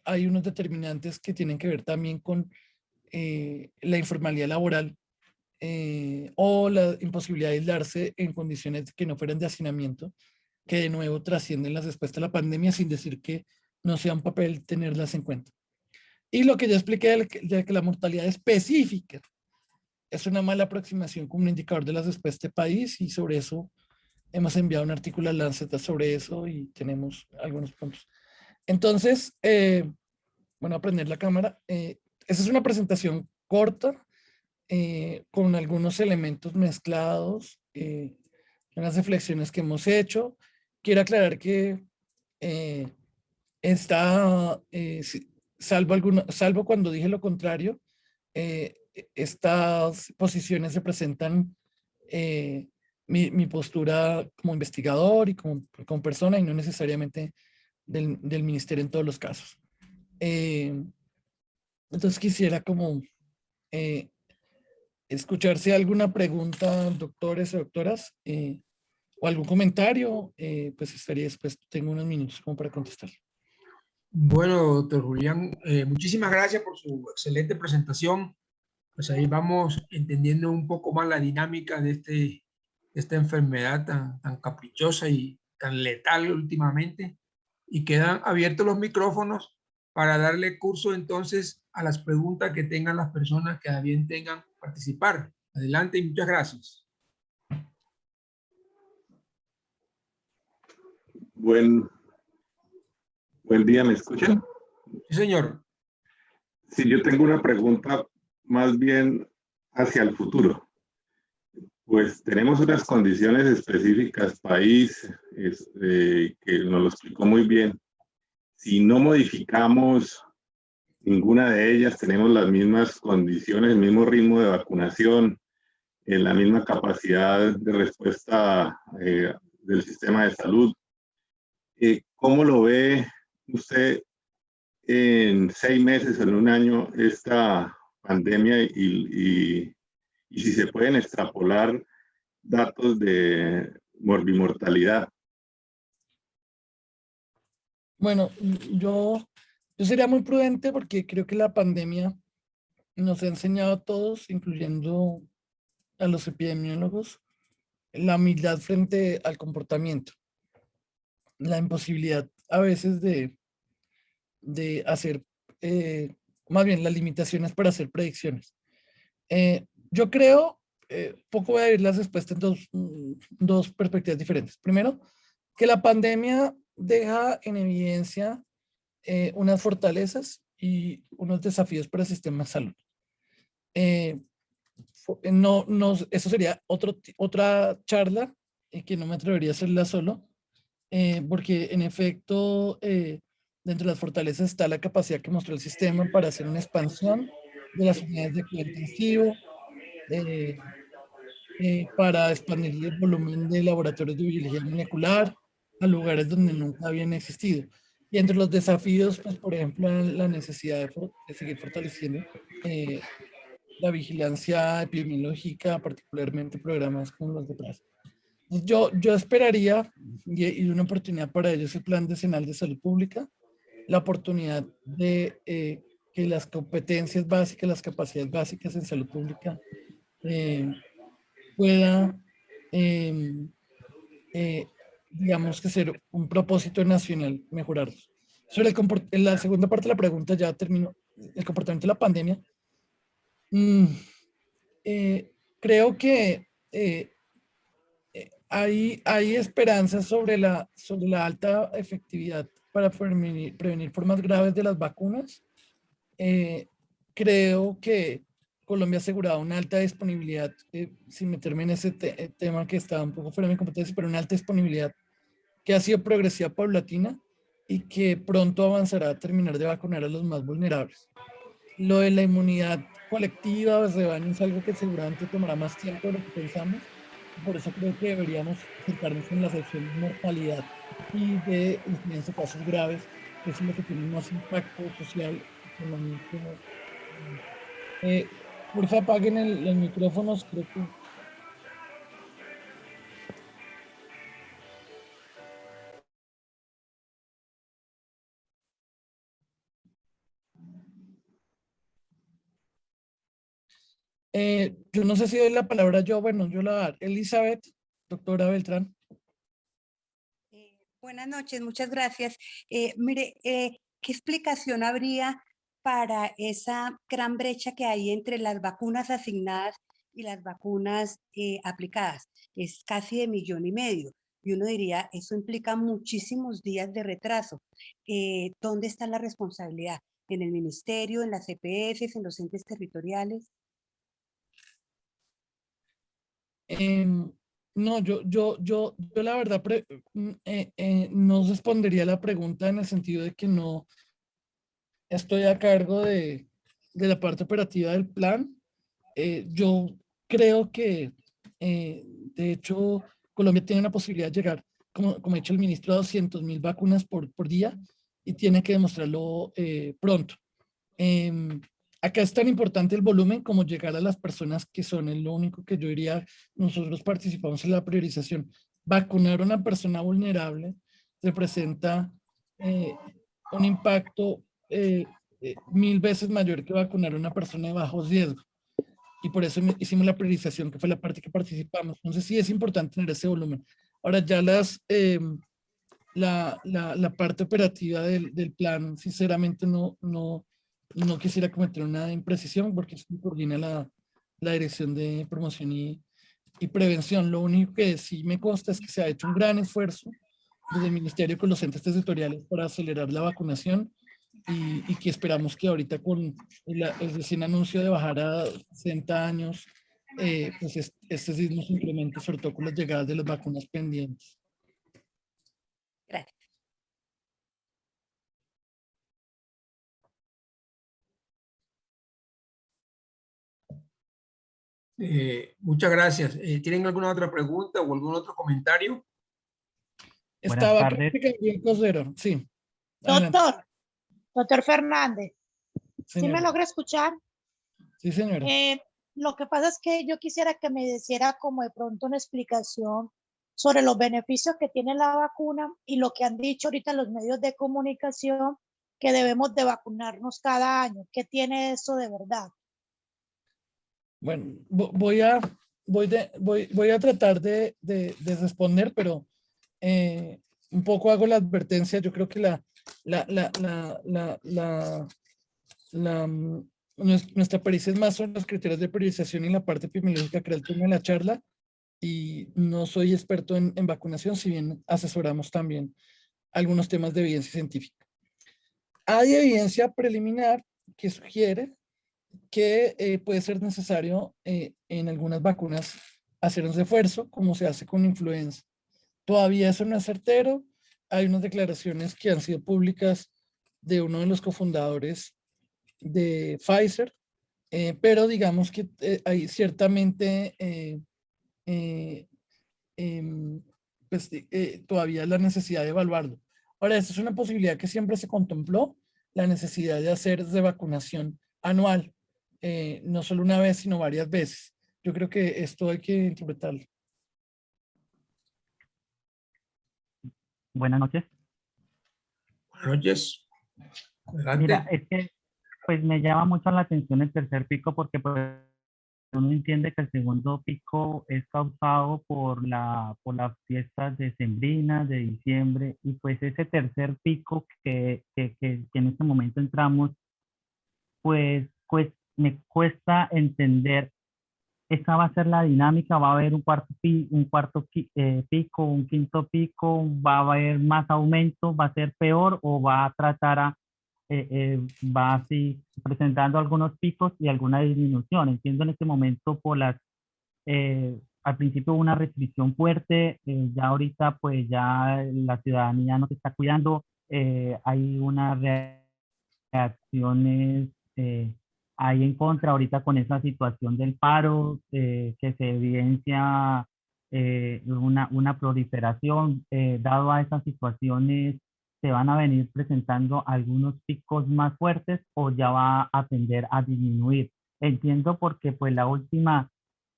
hay unos determinantes que tienen que ver también con la informalidad laboral o la imposibilidad de aislarse en condiciones que no fueran de hacinamiento, que de nuevo trascienden las respuestas a la pandemia sin decir que no sea un papel tenerlas en cuenta. Y lo que ya expliqué de que la mortalidad específica es una mala aproximación como un indicador de las respuestas de país, y sobre eso hemos enviado un artículo a Lancet sobre eso y tenemos algunos puntos. Entonces, bueno, a prender la cámara. Esa es una presentación corta con algunos elementos mezclados, unas reflexiones que hemos hecho. Quiero aclarar que salvo cuando dije lo contrario, estas posiciones representan mi postura como investigador y como persona, y no necesariamente del ministerio en todos los casos. Entonces quisiera como escuchar si hay alguna pregunta, doctores o doctoras, o algún comentario, pues estaría después, tengo unos minutos como para contestar. Bueno, doctor Julián, muchísimas gracias por su excelente presentación. Pues ahí vamos entendiendo un poco más la dinámica de esta enfermedad tan caprichosa y tan letal últimamente. Y quedan abiertos los micrófonos para darle curso entonces a las preguntas que tengan las personas que bien tengan participar. Adelante y muchas gracias. Buen día, ¿me escuchan? Sí, señor. Sí, yo tengo una pregunta más bien hacia el futuro. Pues tenemos unas condiciones específicas, país, que nos lo explicó muy bien. Si no modificamos ninguna de ellas, tenemos las mismas condiciones, el mismo ritmo de vacunación, la misma capacidad de respuesta del sistema de salud. ¿Cómo lo ve usted en 6 meses, en un año, esta pandemia y si se pueden extrapolar datos de morbimortalidad? Bueno, yo Yo sería muy prudente porque creo que la pandemia nos ha enseñado a todos, incluyendo a los epidemiólogos, la humildad frente al comportamiento, la imposibilidad a veces de hacer, más bien las limitaciones para hacer predicciones. Yo creo, poco voy a ver las respuestas en dos perspectivas diferentes. Primero, que la pandemia deja en evidencia unas fortalezas y unos desafíos para el sistema de salud. Eso sería otra charla que no me atrevería a hacerla solo, porque en efecto, dentro de las fortalezas está la capacidad que mostró el sistema para hacer una expansión de las unidades de cuidado intensivo, para expandir el volumen de laboratorios de biología molecular a lugares donde nunca habían existido. Y entre los desafíos, pues, por ejemplo, la necesidad de seguir fortaleciendo la vigilancia epidemiológica, particularmente programas como los de PRAS. Yo esperaría, y una oportunidad para ello es el Plan Decenal de Salud Pública, la oportunidad de que las competencias básicas, las capacidades básicas en salud pública pueda, digamos que ser un propósito nacional, mejorarlos. Sobre la segunda parte de la pregunta, ya termino, el comportamiento de la pandemia. Creo que hay esperanzas sobre la alta efectividad para prevenir formas graves de las vacunas. Creo que Colombia ha asegurado una alta disponibilidad, sin meterme en ese tema que está un poco fuera de mi competencia, pero una alta disponibilidad que ha sido progresiva, paulatina, y que pronto avanzará a terminar de vacunar a los más vulnerables. Lo de la inmunidad colectiva o rebaño es algo que seguramente tomará más tiempo de lo que pensamos. Por eso creo que deberíamos centrarnos en la sección de mortalidad y de incidencia de casos graves, que es lo que tiene más impacto social, económico. Por favor, apaguen los micrófonos, creo que... yo no sé si doy la palabra yo, bueno, yo la voy a dar. Elizabeth, doctora Beltrán. Buenas noches, muchas gracias. Mire, ¿qué explicación habría para esa gran brecha que hay entre las vacunas asignadas y las vacunas aplicadas? Es casi de 1,5 millones. Y uno diría, eso implica muchísimos días de retraso. ¿Dónde está la responsabilidad? ¿En el ministerio, en las EPS, en los entes territoriales? No, yo la verdad no respondería a la pregunta en el sentido de que no estoy a cargo de la parte operativa del plan. Yo creo que, de hecho, Colombia tiene una posibilidad de llegar, como ha dicho el ministro, a 200.000 vacunas por día y tiene que demostrarlo pronto. Acá es tan importante el volumen como llegar a las personas que son. Es lo único que yo diría, nosotros participamos en la priorización. Vacunar a una persona vulnerable representa un impacto 1000 veces mayor que vacunar a una persona de bajo riesgo. Y por eso hicimos la priorización, que fue la parte que participamos. Entonces sí es importante tener ese volumen. Ahora ya la parte operativa del plan, sinceramente no quisiera cometer una imprecisión porque eso coordina la Dirección de Promoción y Prevención. Lo único que sí me consta es que se ha hecho un gran esfuerzo desde el Ministerio con los entes territoriales para acelerar la vacunación y que esperamos que ahorita con el recién anuncio de bajar a 60 años, pues este sí nos incremente, sobre todo con las llegadas de las vacunas pendientes. Gracias. Muchas gracias. ¿Tienen alguna otra pregunta o algún otro comentario? Estaba tardes. bien cosero, sí. Adelante. Doctor Fernández, ¿sí me Señora. logra escuchar? Sí, señora. Lo que pasa es que yo quisiera que me hiciera como de pronto una explicación sobre los beneficios que tiene la vacuna y lo que han dicho ahorita los medios de comunicación, que debemos de vacunarnos cada año. ¿Qué tiene eso de verdad? Bueno, voy a tratar de responder, pero un poco hago la advertencia. Yo creo que nuestra pericia es más sobre los criterios de priorización y la parte epidemiológica que era el tema de la charla, y no soy experto en vacunación, si bien asesoramos también algunos temas de evidencia científica. Hay evidencia preliminar que sugiere que puede ser necesario en algunas vacunas hacer un refuerzo, como se hace con influenza. Todavía eso no es certero. Hay unas declaraciones que han sido públicas de uno de los cofundadores de Pfizer, pero digamos que hay ciertamente pues, todavía la necesidad de evaluarlo. Ahora, esta es una posibilidad que siempre se contempló, la necesidad de hacer revacunación anual, no solo una vez, sino varias veces. Yo creo que esto hay que interpretarlo. Buenas noches. Buenas noches. Adelante. Mira, es que pues me llama mucho la atención el tercer pico porque pues uno entiende que el segundo pico es causado por las fiestas decembrinas de diciembre, y pues ese tercer pico que en este momento entramos, pues me cuesta entender. Esa va a ser la dinámica. Va a haber un cuarto pico, un quinto pico, va a haber más aumento, va a ser peor, o va a tratar va así presentando algunos picos y alguna disminución. Entiendo en este momento al principio una restricción fuerte, ya ahorita pues ya la ciudadanía no se está cuidando, hay unas reacciones ahí en contra ahorita con esa situación del paro, que se evidencia una proliferación. Dado a esas situaciones, ¿se van a venir presentando algunos picos más fuertes o ya va a tender a disminuir? Entiendo porque pues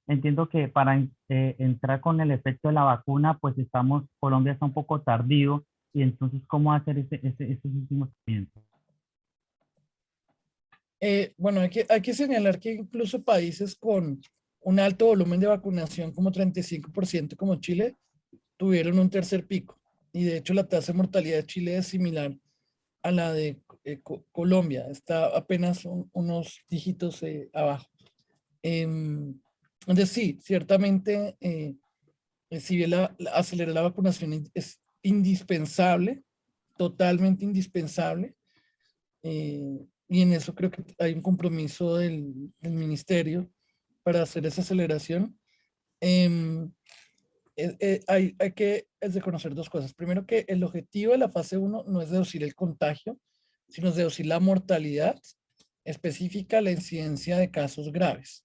entiendo que para entrar con el efecto de la vacuna, pues Colombia está un poco tardío, y entonces, ¿cómo hacer esos últimos movimientos? Bueno, hay que señalar que incluso países con un alto volumen de vacunación, como 35%, como Chile, tuvieron un tercer pico. Y de hecho la tasa de mortalidad de Chile es similar a la de Colombia. Está apenas unos dígitos abajo. Entonces sí, ciertamente, si bien acelerar la vacunación es indispensable, totalmente indispensable, y en eso creo que hay un compromiso del ministerio para hacer esa aceleración. Hay que reconocer dos cosas. Primero, que el objetivo de la fase 1 no es reducir el contagio, sino es reducir la mortalidad específica, la incidencia de casos graves.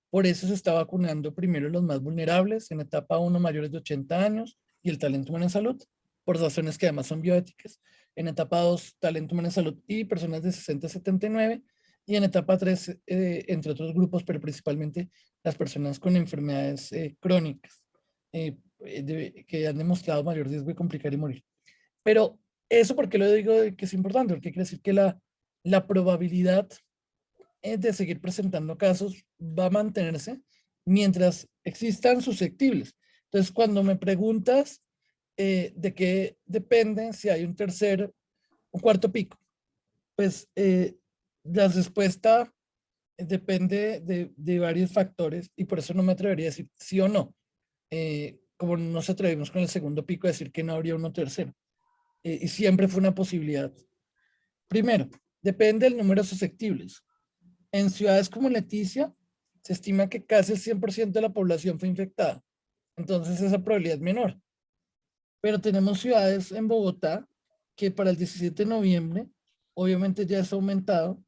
Por eso se está vacunando primero los más vulnerables, en etapa 1 mayores de 80 años y el talento humano en salud, por razones que además son bioéticas. En etapa 2, talento humano en salud y personas de 60 a 79. Y en etapa 3, entre otros grupos, pero principalmente las personas con enfermedades crónicas, que han demostrado mayor riesgo de complicar y morir. Pero eso, ¿por qué lo digo que es importante? Porque quiere decir que la probabilidad de seguir presentando casos va a mantenerse mientras existan susceptibles. Entonces, cuando me preguntas de qué depende si hay un cuarto pico, pues la respuesta depende de varios factores, y por eso no me atrevería a decir sí o no. Como nos atrevimos con el segundo pico a decir que no habría uno tercero. Y siempre fue una posibilidad. Primero, depende del número de susceptibles. En ciudades como Leticia, se estima que casi el 100% de la población fue infectada. Entonces esa probabilidad es menor. Pero tenemos ciudades en Bogotá que para el 17 de noviembre, obviamente ya es aumentado.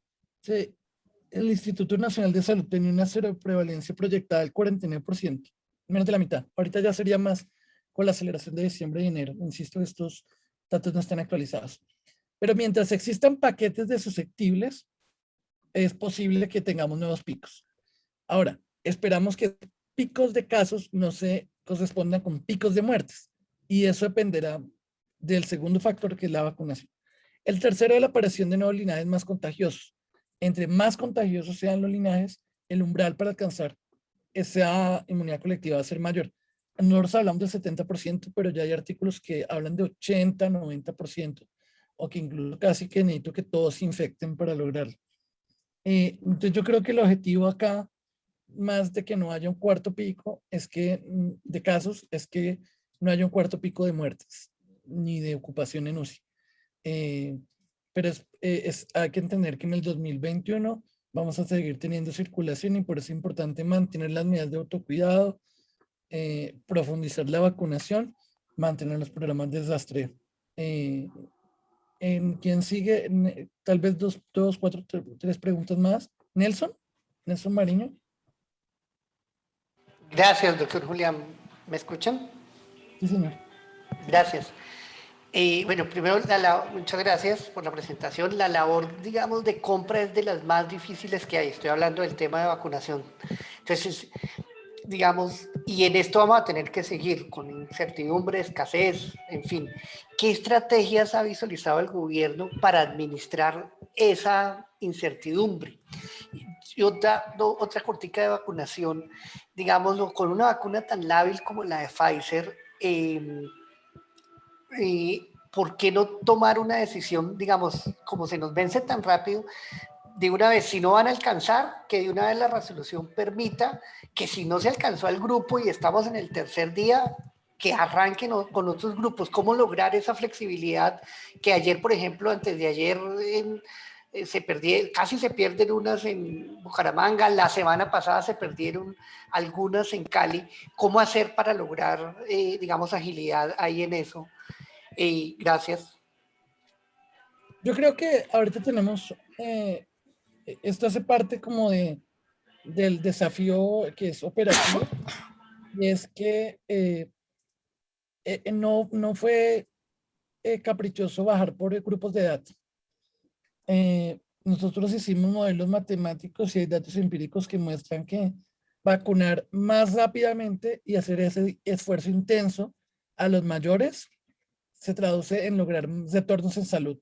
El Instituto Nacional de Salud tenía una seroprevalencia proyectada del 49%, menos de la mitad. Ahorita ya sería más con la aceleración de diciembre y enero. Insisto, estos datos no están actualizados. Pero mientras existan paquetes de susceptibles, es posible que tengamos nuevos picos. Ahora, esperamos que picos de casos no se correspondan con picos de muertes, y eso dependerá del segundo factor, que es la vacunación. El tercero es la aparición de nuevos linajes más contagiosos. Entre más contagiosos sean los linajes, el umbral para alcanzar esa inmunidad colectiva va a ser mayor. Nosotros hablamos del 70%, pero ya hay artículos que hablan de 80, 90%, o que incluso casi que necesito que todos se infecten para lograrlo. Entonces yo creo que el objetivo acá, más de que no haya un cuarto pico, es que, de casos, es que no haya un cuarto pico de muertes, ni de ocupación en UCI. Pero hay que entender que en el 2021 vamos a seguir teniendo circulación y por eso es importante mantener las medidas de autocuidado, profundizar la vacunación, mantener los programas de rastreo. En quien sigue, tal vez tres preguntas más. Nelson Mariño. Gracias, doctor Julián. ¿Me escuchan? Sí, señor. Gracias. Bueno, primero, muchas gracias por la presentación. La labor, digamos, de compra es de las más difíciles que hay. Estoy hablando del tema de vacunación. Entonces, digamos, y en esto vamos a tener que seguir con incertidumbre, escasez, en fin. ¿Qué estrategias ha visualizado el gobierno para administrar esa incertidumbre? Y otra cortica de vacunación, digámoslo, con una vacuna tan lábil como la de Pfizer, ¿por qué no tomar una decisión, digamos, como se nos vence tan rápido, de una vez, si no van a alcanzar, que de una vez la resolución permita que si no se alcanzó al grupo y estamos en el tercer día, que arranquen con otros grupos? ¿Cómo lograr esa flexibilidad que ayer, por ejemplo, antes de ayer, casi se pierden unas en Bucaramanga, la semana pasada se perdieron algunas en Cali? ¿Cómo hacer para lograr, digamos, agilidad ahí en eso? Gracias. Yo creo que ahorita tenemos, esto hace parte como del desafío que es operativo, y es que no fue caprichoso bajar por grupos de edad. Nosotros hicimos modelos matemáticos y hay datos empíricos que muestran que vacunar más rápidamente y hacer ese esfuerzo intenso a los mayores se traduce en lograr retornos en salud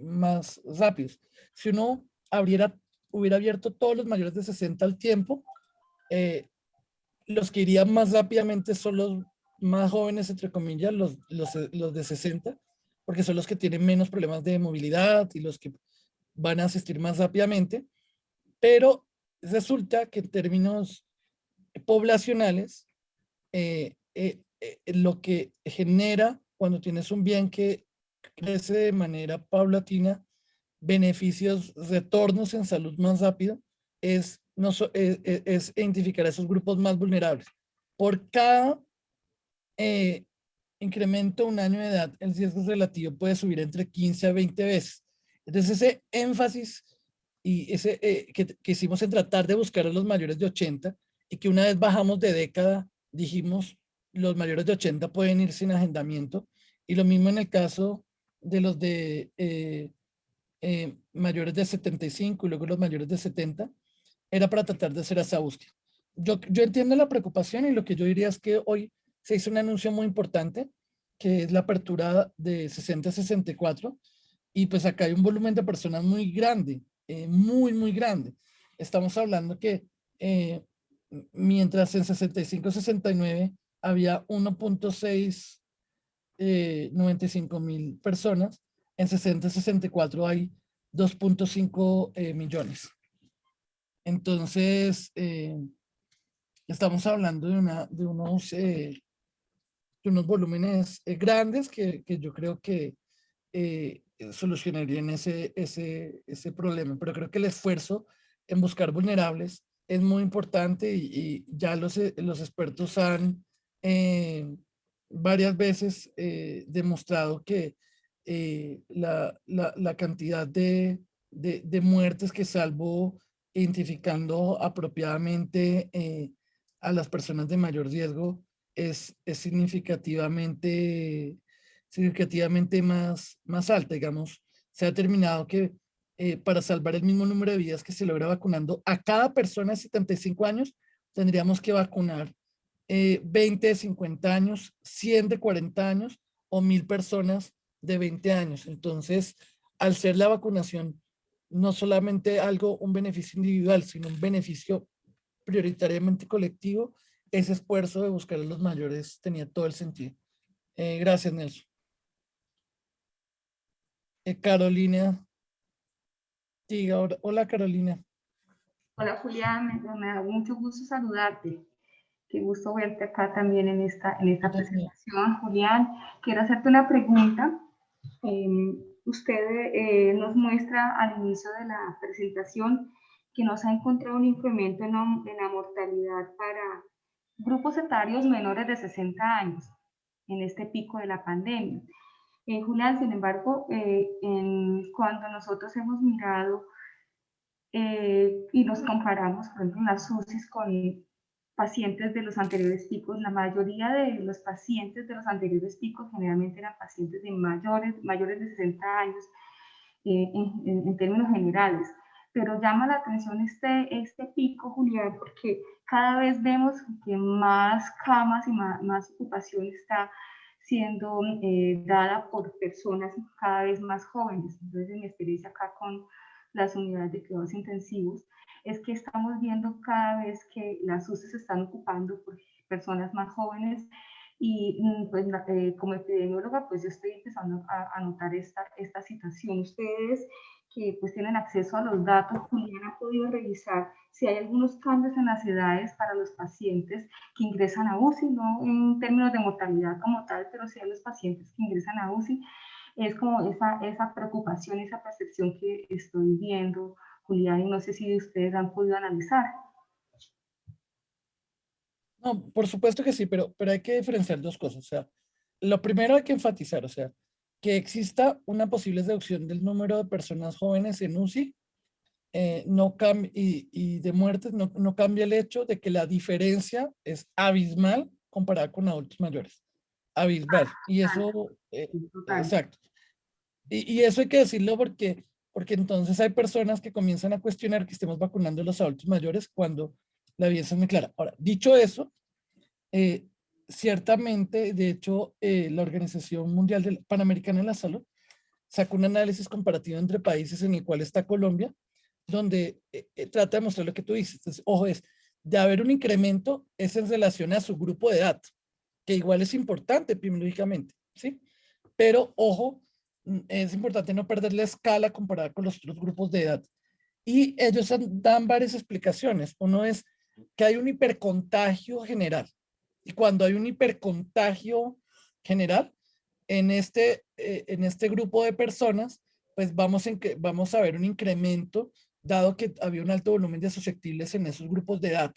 más rápidos. Si uno hubiera abierto todos los mayores de 60 al tiempo, los que irían más rápidamente son los más jóvenes, entre comillas, los de 60, porque son los que tienen menos problemas de movilidad y los que van a asistir más rápidamente. Pero resulta que en términos poblacionales, lo que genera cuando tienes un bien que crece de manera paulatina, beneficios, retornos en salud más rápido, es identificar a esos grupos más vulnerables. Por cada incremento un año de edad, el riesgo relativo puede subir entre 15 a 20 veces. Entonces ese énfasis y ese que hicimos en tratar de buscar a los mayores de 80 y que una vez bajamos de década, dijimos, los mayores de 80 pueden ir sin agendamiento, y lo mismo en el caso de los de mayores de 75 y luego los mayores de 70, era para tratar de hacer esa búsqueda. Yo entiendo la preocupación y lo que yo diría es que hoy se hizo un anuncio muy importante, que es la apertura de 60 a 64, y pues acá hay un volumen de personas muy grande, muy grande. Estamos hablando que mientras en 65-69 había 1.695.000 personas, en 60-64 hay 2.5 millones. Entonces, estamos hablando de unos volúmenes grandes que yo creo que solucionarían ese problema. Pero creo que el esfuerzo en buscar vulnerables es muy importante y ya los expertos han varias veces demostrado que la cantidad de muertes que salvo identificando apropiadamente a las personas de mayor riesgo es significativamente más alta. Digamos, se ha determinado que para salvar el mismo número de vidas que se logra vacunando a cada persona de 75 años, tendríamos que vacunar 20 de 50 años, 100 de 40 años o 1000 personas de 20 años. Entonces, al ser la vacunación no solamente un beneficio individual, sino un beneficio prioritariamente colectivo, ese esfuerzo de buscar a los mayores tenía todo el sentido. Gracias, Nelson. Carolina, diga ahora. Hola, Carolina. Hola Julián, me da mucho gusto saludarte. Qué gusto verte acá también en esta presentación. Julián, quiero hacerte una pregunta. Usted nos muestra al inicio de la presentación que nos ha encontrado un incremento en la mortalidad para grupos etarios menores de 60 años en este pico de la pandemia. Julián, sin embargo, cuando nosotros hemos mirado y nos comparamos, por ejemplo, en las UCIs con pacientes de los anteriores picos, la mayoría de los pacientes de los anteriores picos generalmente eran pacientes de mayores de 60 años en términos generales. Pero llama la atención este pico, Julián, porque cada vez vemos que más camas y más ocupación está siendo dada por personas cada vez más jóvenes. Entonces, en mi experiencia acá con las unidades de cuidados intensivos, es que estamos viendo cada vez que las UCI se están ocupando por personas más jóvenes y pues como epidemióloga pues yo estoy empezando a notar esta situación. Ustedes que pues tienen acceso a los datos, Julián, han podido revisar si hay algunos cambios en las edades para los pacientes que ingresan a UCI, no en términos de mortalidad como tal, pero sí a los pacientes que ingresan a UCI. Es como esa preocupación, esa percepción que estoy viendo, Julián, y no sé si ustedes han podido analizar. No, por supuesto que sí, pero hay que diferenciar dos cosas. O sea, lo primero hay que enfatizar, o sea, que exista una posible reducción del número de personas jóvenes en UCI y de muertes no cambia el hecho de que la diferencia es abismal comparada con adultos mayores. Abismal. Y eso, exacto. Y eso hay que decirlo porque entonces hay personas que comienzan a cuestionar que estemos vacunando a los adultos mayores cuando la evidencia es muy clara. Ahora, dicho eso, ciertamente, de hecho, la Organización Mundial Panamericana de la Salud sacó un análisis comparativo entre países en el cual está Colombia, donde trata de mostrar lo que tú dices. Entonces, ojo, de haber un incremento es en relación a su grupo de edad, que igual es importante epidemiológicamente, ¿sí? Pero, ojo, es importante no perder la escala comparada con los otros grupos de edad. Y ellos dan varias explicaciones. Uno es que hay un hipercontagio general. Y cuando hay un hipercontagio general, en este grupo de personas, pues vamos a ver un incremento, dado que había un alto volumen de susceptibles en esos grupos de edad.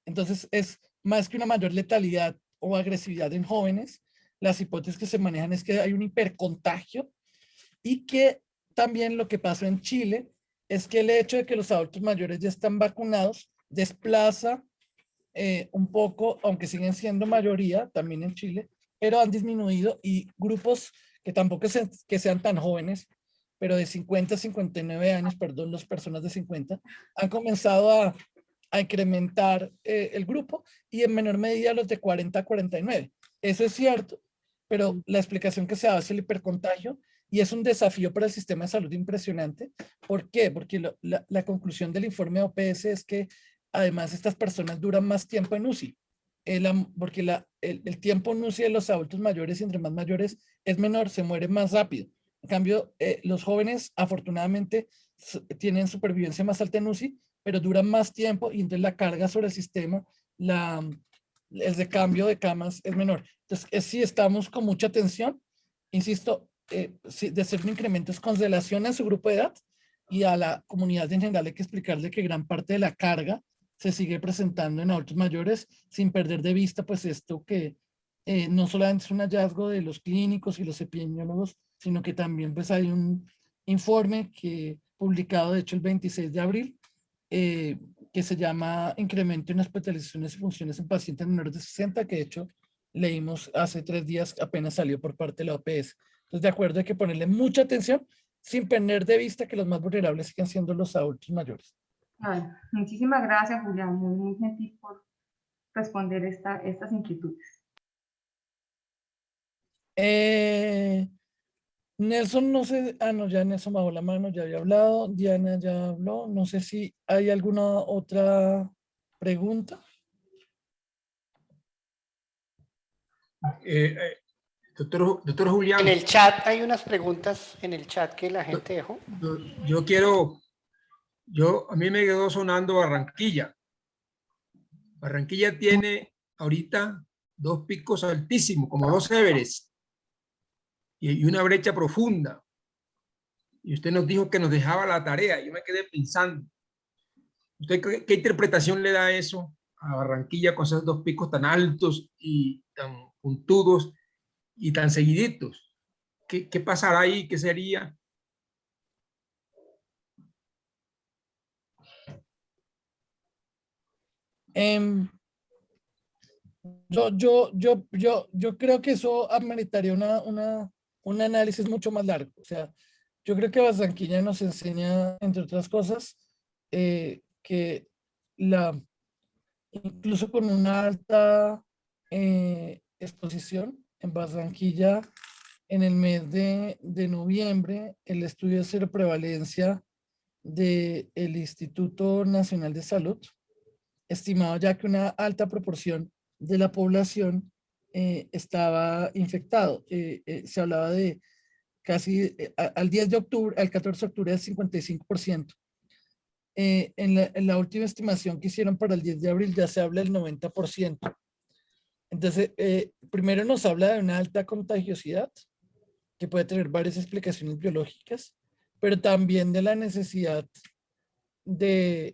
Entonces, es más que una mayor letalidad o agresividad en jóvenes, las hipótesis que se manejan es que hay un hipercontagio y que también lo que pasó en Chile es que el hecho de que los adultos mayores ya están vacunados desplaza un poco, aunque siguen siendo mayoría también en Chile, pero han disminuido y grupos que tampoco que sean tan jóvenes, pero de 50 a 59 años, perdón, las personas de 50, han comenzado a incrementar el grupo y en menor medida los de 40 a 49. Eso es cierto, pero la explicación que se da es el hipercontagio y es un desafío para el sistema de salud impresionante. ¿Por qué? Porque la conclusión del informe de OPS es que además estas personas duran más tiempo en UCI, porque el tiempo en UCI de los adultos mayores y entre más mayores es menor, se muere más rápido. En cambio, los jóvenes afortunadamente tienen supervivencia más alta en UCI, pero duran más tiempo y entonces la carga sobre el sistema, el recambio de camas es menor. Entonces, sí estamos con mucha atención, insisto, de ser un incremento es con relación a su grupo de edad y a la comunidad en general hay que explicarle que gran parte de la carga se sigue presentando en adultos mayores sin perder de vista pues esto que no solamente es un hallazgo de los clínicos y los epidemiólogos, sino que también pues hay un informe que publicado de hecho el 26 de abril que se llama Incremento en hospitalizaciones y funciones en pacientes menores de 60, que de hecho leímos hace 3 días, apenas salió por parte de la OPS. Entonces, de acuerdo, hay que ponerle mucha atención sin perder de vista que los más vulnerables siguen siendo los adultos mayores. Ay, muchísimas gracias, Julián, muy gentil por responder estas inquietudes. Nelson, no sé, no, ya Nelson bajó la mano, ya había hablado, Diana ya habló, no sé si hay alguna otra pregunta. Doctor Julián. En el chat hay unas preguntas en el chat que la gente dejó. A mí me quedó sonando Barranquilla. Barranquilla tiene ahorita 2 picos altísimos, como 2 Everest, y una brecha profunda. Y usted nos dijo que nos dejaba la tarea. Yo me quedé pensando, ¿usted qué interpretación le da eso a Barranquilla con esos 2 picos tan altos y tan puntudos y tan seguiditos? ¿Qué pasará ahí? ¿Qué sería? Yo creo que eso ameritaría un análisis mucho más largo. O sea, yo creo que Barranquilla nos enseña, entre otras cosas, que incluso con una alta exposición en Barranquilla, en el mes de noviembre, el estudio de seroprevalencia del Instituto Nacional de Salud estimado ya que una alta proporción de la población estaba infectado. Se hablaba de casi al 10 de octubre, al 14 de octubre, del 55%. En la última estimación que hicieron para el 10 de abril ya se habla del 90%. Entonces, primero nos habla de una alta contagiosidad que puede tener varias explicaciones biológicas, pero también de la necesidad de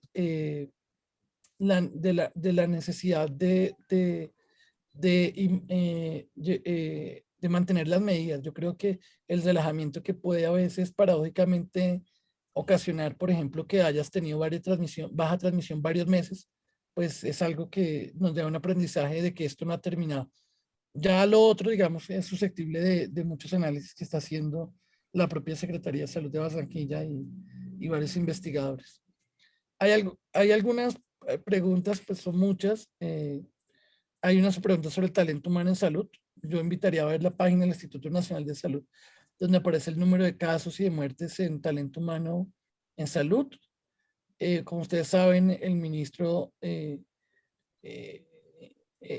la necesidad de mantener las medidas. Yo creo que el relajamiento que puede a veces paradójicamente ocasionar, por ejemplo, que hayas tenido baja transmisión varios meses, pues es algo que nos da un aprendizaje de que esto no ha terminado. Ya lo otro, digamos, es susceptible de muchos análisis que está haciendo la propia Secretaría de Salud de Barranquilla y varios investigadores. Hay algunas preguntas, pues son muchas. Hay unas preguntas sobre el talento humano en salud. Yo invitaría a ver la página del Instituto Nacional de Salud, donde aparece el número de casos y de muertes en talento humano en salud. Como ustedes saben, el ministro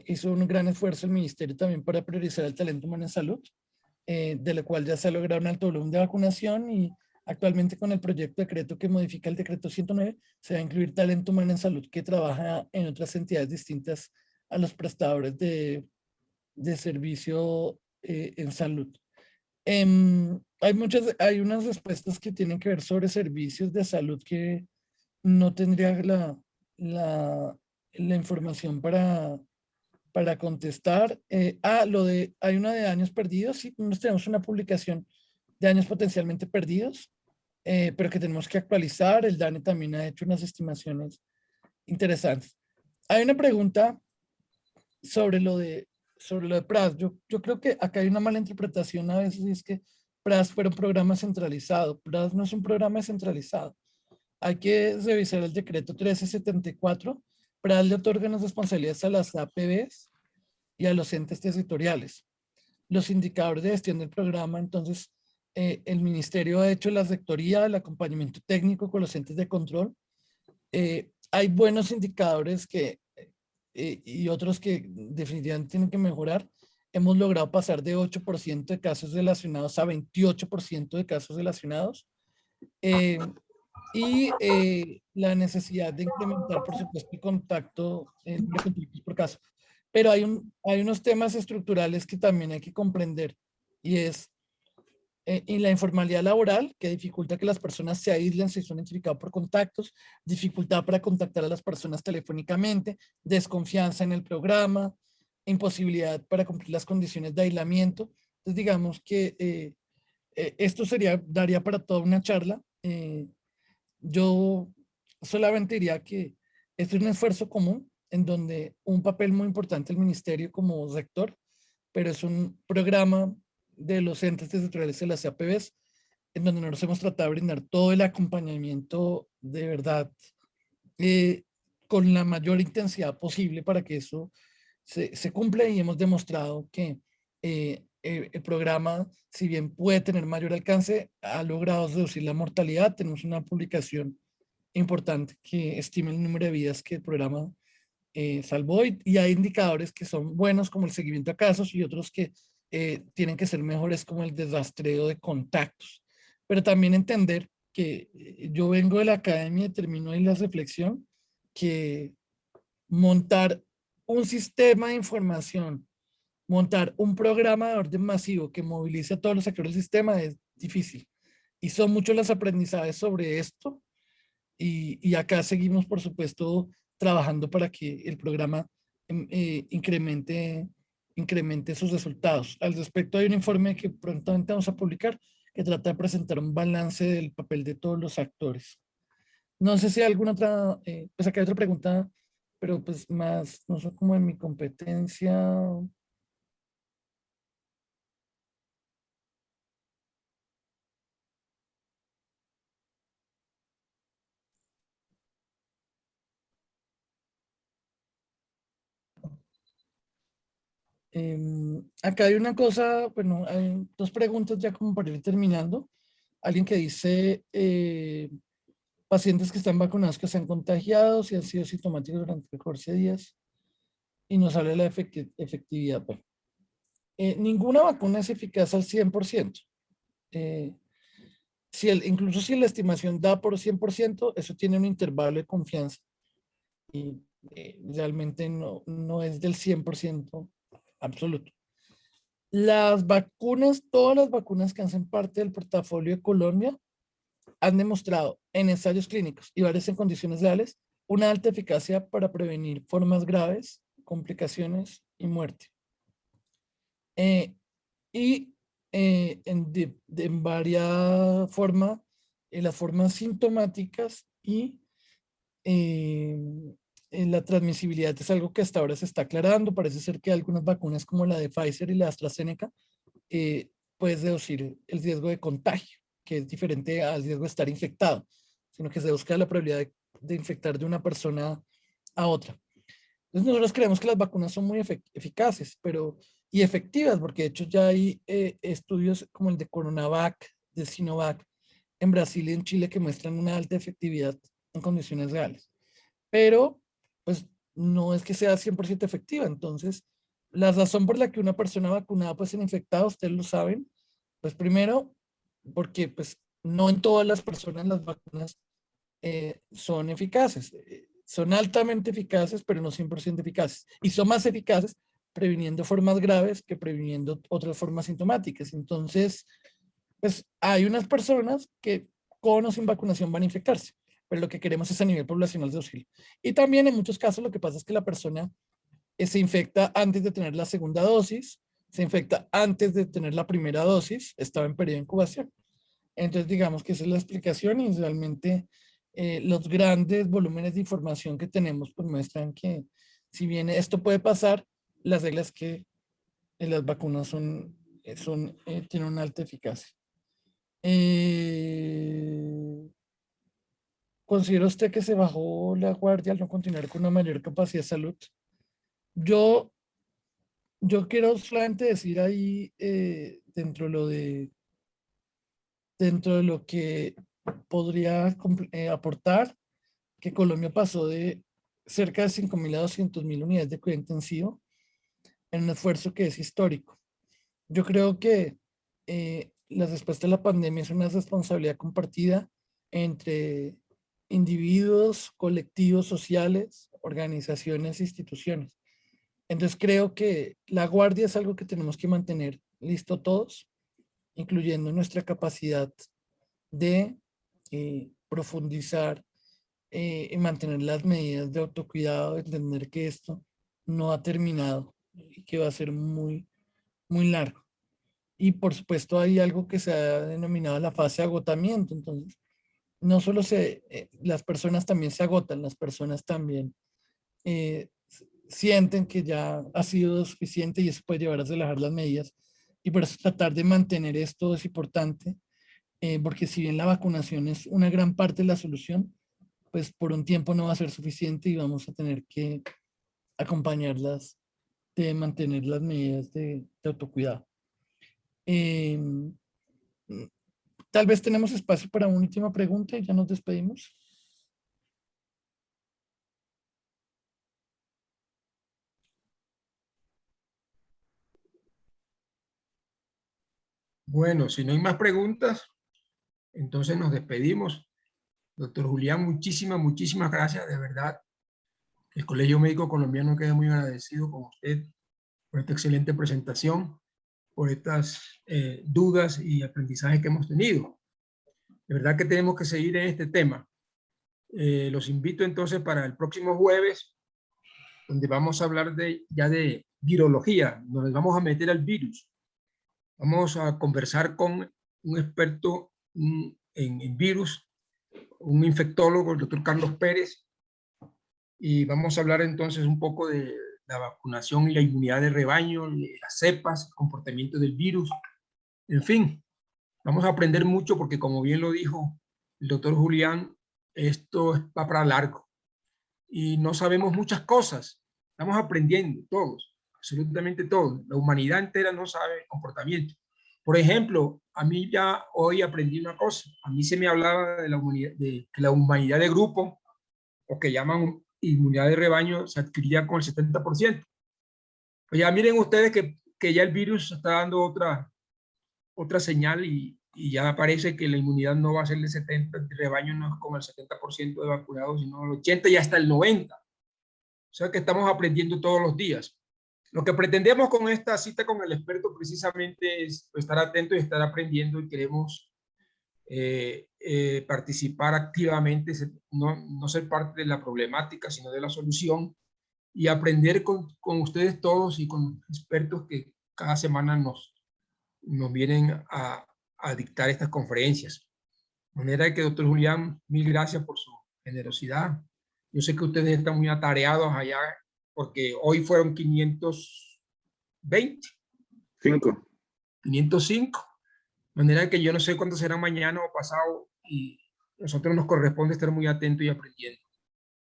hizo un gran esfuerzo, el ministerio también, para priorizar el talento humano en salud, de lo cual ya se ha logrado un alto volumen de vacunación y actualmente con el proyecto de decreto que modifica el decreto 109, se va a incluir talento humano en salud que trabaja en otras entidades distintas a los prestadores de servicio en salud. Hay unas respuestas que tienen que ver sobre servicios de salud que no tendría la información para contestar. Hay una de años perdidos. Sí, nosotros tenemos una publicación de años potencialmente perdidos, pero que tenemos que actualizar. El DANE también ha hecho unas estimaciones interesantes. Hay una pregunta sobre lo de PRAS. Yo creo que acá hay una mala interpretación a veces, y es que PRAS fuera un programa centralizado. PRAS no es un programa centralizado. Hay que revisar el decreto 1374. PRAS le otorga las responsabilidades a las APBs y a los entes territoriales. Los indicadores de gestión del programa, entonces, el ministerio ha hecho la rectoría, el acompañamiento técnico con los entes de control. Hay buenos indicadores y otros que definitivamente tienen que mejorar. Hemos logrado pasar de 8% de casos relacionados a 28% de casos relacionados. La necesidad de incrementar, por supuesto, el contacto de contactos por caso. Pero hay unos temas estructurales que también hay que comprender, y es en la informalidad laboral, que dificulta que las personas se aíslen si son identificados por contactos, dificultad para contactar a las personas telefónicamente, desconfianza en el programa, imposibilidad para cumplir las condiciones de aislamiento. Entonces, digamos que esto daría para toda una charla. Yo solamente diría que este es un esfuerzo común en donde un papel muy importante del ministerio como rector, pero es un programa de los entes territoriales de las APBs, en donde nos hemos tratado de brindar todo el acompañamiento de verdad con la mayor intensidad posible para que eso se cumpla, y hemos demostrado que el programa, si bien puede tener mayor alcance, ha logrado reducir la mortalidad. Tenemos una publicación importante que estima el número de vidas que el programa salvó, y hay indicadores que son buenos como el seguimiento a casos y otros que tienen que ser mejores como el de rastreo de contactos. Pero también entender que yo vengo de la academia y termino ahí la reflexión que montar un sistema de información, montar un programa de orden masivo que movilice a todos los actores del sistema es difícil. Y son muchos los aprendizajes sobre esto. Y acá seguimos, por supuesto, trabajando para que el programa incremente sus resultados. Al respecto, hay un informe que prontamente vamos a publicar que trata de presentar un balance del papel de todos los actores. No sé si hay alguna otra, pues acá hay otra pregunta, pero pues más, no sé, como en mi competencia. Acá hay una cosa, bueno, hay dos preguntas ya como para ir terminando. Alguien que dice, pacientes que están vacunados que se han contagiado, si han sido sintomáticos durante 14 días, y nos habla de la efectividad. Bueno, ninguna vacuna es eficaz al 100%. Incluso si la estimación da por 100%, eso tiene un intervalo de confianza y realmente no es del 100% absoluto. Las vacunas, todas las vacunas que hacen parte del portafolio de Colombia, han demostrado en ensayos clínicos y varias en condiciones reales una alta eficacia para prevenir formas graves, complicaciones y muerte. En varias formas, en las formas sintomáticas y en la transmisibilidad es algo que hasta ahora se está aclarando. Parece ser que algunas vacunas como la de Pfizer y la AstraZeneca pueden reducir el riesgo de contagio, que es diferente al riesgo de estar infectado, sino que se busca la probabilidad de infectar de una persona a otra. Entonces nosotros creemos que las vacunas son muy eficaces y efectivas, porque de hecho ya hay estudios como el de Coronavac, de Sinovac, en Brasil y en Chile que muestran una alta efectividad en condiciones reales. Pero, pues, no es que sea 100% efectiva. Entonces, la razón por la que una persona vacunada puede ser infectada, ustedes lo saben, pues primero, porque pues no en todas las personas las vacunas son eficaces. Son altamente eficaces, pero no 100% eficaces. Y son más eficaces previniendo formas graves que previniendo otras formas sintomáticas. Entonces, pues hay unas personas que con o sin vacunación van a infectarse, pero lo que queremos es a nivel poblacional reducirlo. Y también en muchos casos lo que pasa es que la persona se infecta antes de tener la segunda dosis, se infecta antes de tener la primera dosis, estaba en periodo de incubación. Entonces, digamos que esa es la explicación y realmente los grandes volúmenes de información que tenemos pues muestran que si bien esto puede pasar, las reglas que las vacunas tienen una alta eficacia. ¿Considera usted que se bajó la guardia al no continuar con una mayor capacidad de salud? Yo quiero solamente decir ahí, dentro de lo que podría aportar, que Colombia pasó de cerca de 5.000 a 200.000 unidades de cuidado intensivo en un esfuerzo que es histórico. Yo creo que la respuesta a la pandemia es una responsabilidad compartida entre individuos, colectivos sociales, organizaciones, instituciones. Entonces creo que la guardia es algo que tenemos que mantener listo todos, incluyendo nuestra capacidad de profundizar y mantener las medidas de autocuidado, entender que esto no ha terminado y que va a ser muy, muy largo. Y por supuesto hay algo que se ha denominado la fase de agotamiento. Entonces, no solo las personas también se agotan, las personas también sienten que ya ha sido suficiente y eso puede llevar a relajar las medidas. Y por eso tratar de mantener esto es importante, porque si bien la vacunación es una gran parte de la solución, pues por un tiempo no va a ser suficiente y vamos a tener que acompañarlas de mantener las medidas de autocuidado. Tal vez tenemos espacio para una última pregunta y ya nos despedimos. Bueno, si no hay más preguntas, entonces nos despedimos. Doctor Julián, muchísimas gracias, de verdad. El Colegio Médico Colombiano queda muy agradecido con usted por esta excelente presentación, por estas dudas y aprendizajes que hemos tenido. De verdad que tenemos que seguir en este tema. Los invito entonces para el próximo jueves, donde vamos a hablar ya de virología, donde vamos a meter al virus. Vamos a conversar con un experto en virus, un infectólogo, el doctor Carlos Pérez, y vamos a hablar entonces un poco de la vacunación y la inmunidad de rebaño, de las cepas, el comportamiento del virus. En fin, vamos a aprender mucho porque, como bien lo dijo el doctor Julián, esto va para largo y no sabemos muchas cosas. Estamos aprendiendo todos, absolutamente todos. La humanidad entera no sabe el comportamiento. Por ejemplo, a mí ya hoy aprendí una cosa. A mí se me hablaba de la humanidad, de que la humanidad de grupo, o que llaman inmunidad de rebaño, se adquiría con el 70%. Pues ya miren ustedes que ya el virus está dando otra señal y ya parece que la inmunidad no va a ser del 70%, el rebaño no es como el 70% de vacunados, sino el 80% y hasta el 90%. O sea que estamos aprendiendo todos los días. Lo que pretendemos con esta cita con el experto precisamente es estar atentos y estar aprendiendo, y queremos participar activamente, no ser parte de la problemática, sino de la solución, y aprender con ustedes todos y con expertos que cada semana nos vienen a dictar estas conferencias. De manera que, doctor Julián, mil gracias por su generosidad. Yo sé que ustedes están muy atareados allá, porque hoy fueron 520. 505. De manera que yo no sé cuándo será mañana o pasado, y a nosotros nos corresponde estar muy atentos y aprendiendo.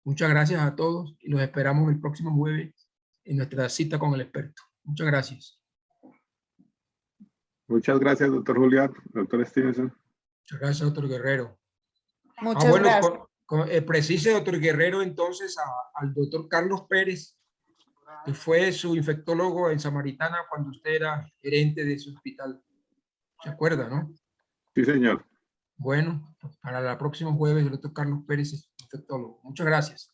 Muchas gracias a todos y los esperamos el próximo jueves en nuestra cita con el experto. Muchas gracias. Muchas gracias, doctor Julián, doctor Stevenson. Muchas gracias, doctor Guerrero. Muchas gracias. Precise, doctor Guerrero, entonces al doctor Carlos Pérez, que fue su infectólogo en Samaritana cuando usted era gerente de ese hospital. ¿Se acuerda, no? Sí, señor. Bueno, para el próximo jueves, el doctor Carlos Pérez es infectólogo. Muchas gracias.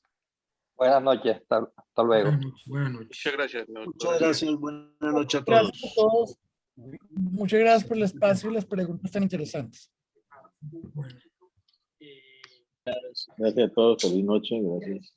Buenas noches, hasta luego. Buenas noches. Muchas gracias. Muchas gracias. Buenas noches a Gracias todos. a todos. Muchas gracias por el espacio y las preguntas tan interesantes. Bueno. Gracias a todos. Feliz noche. Gracias.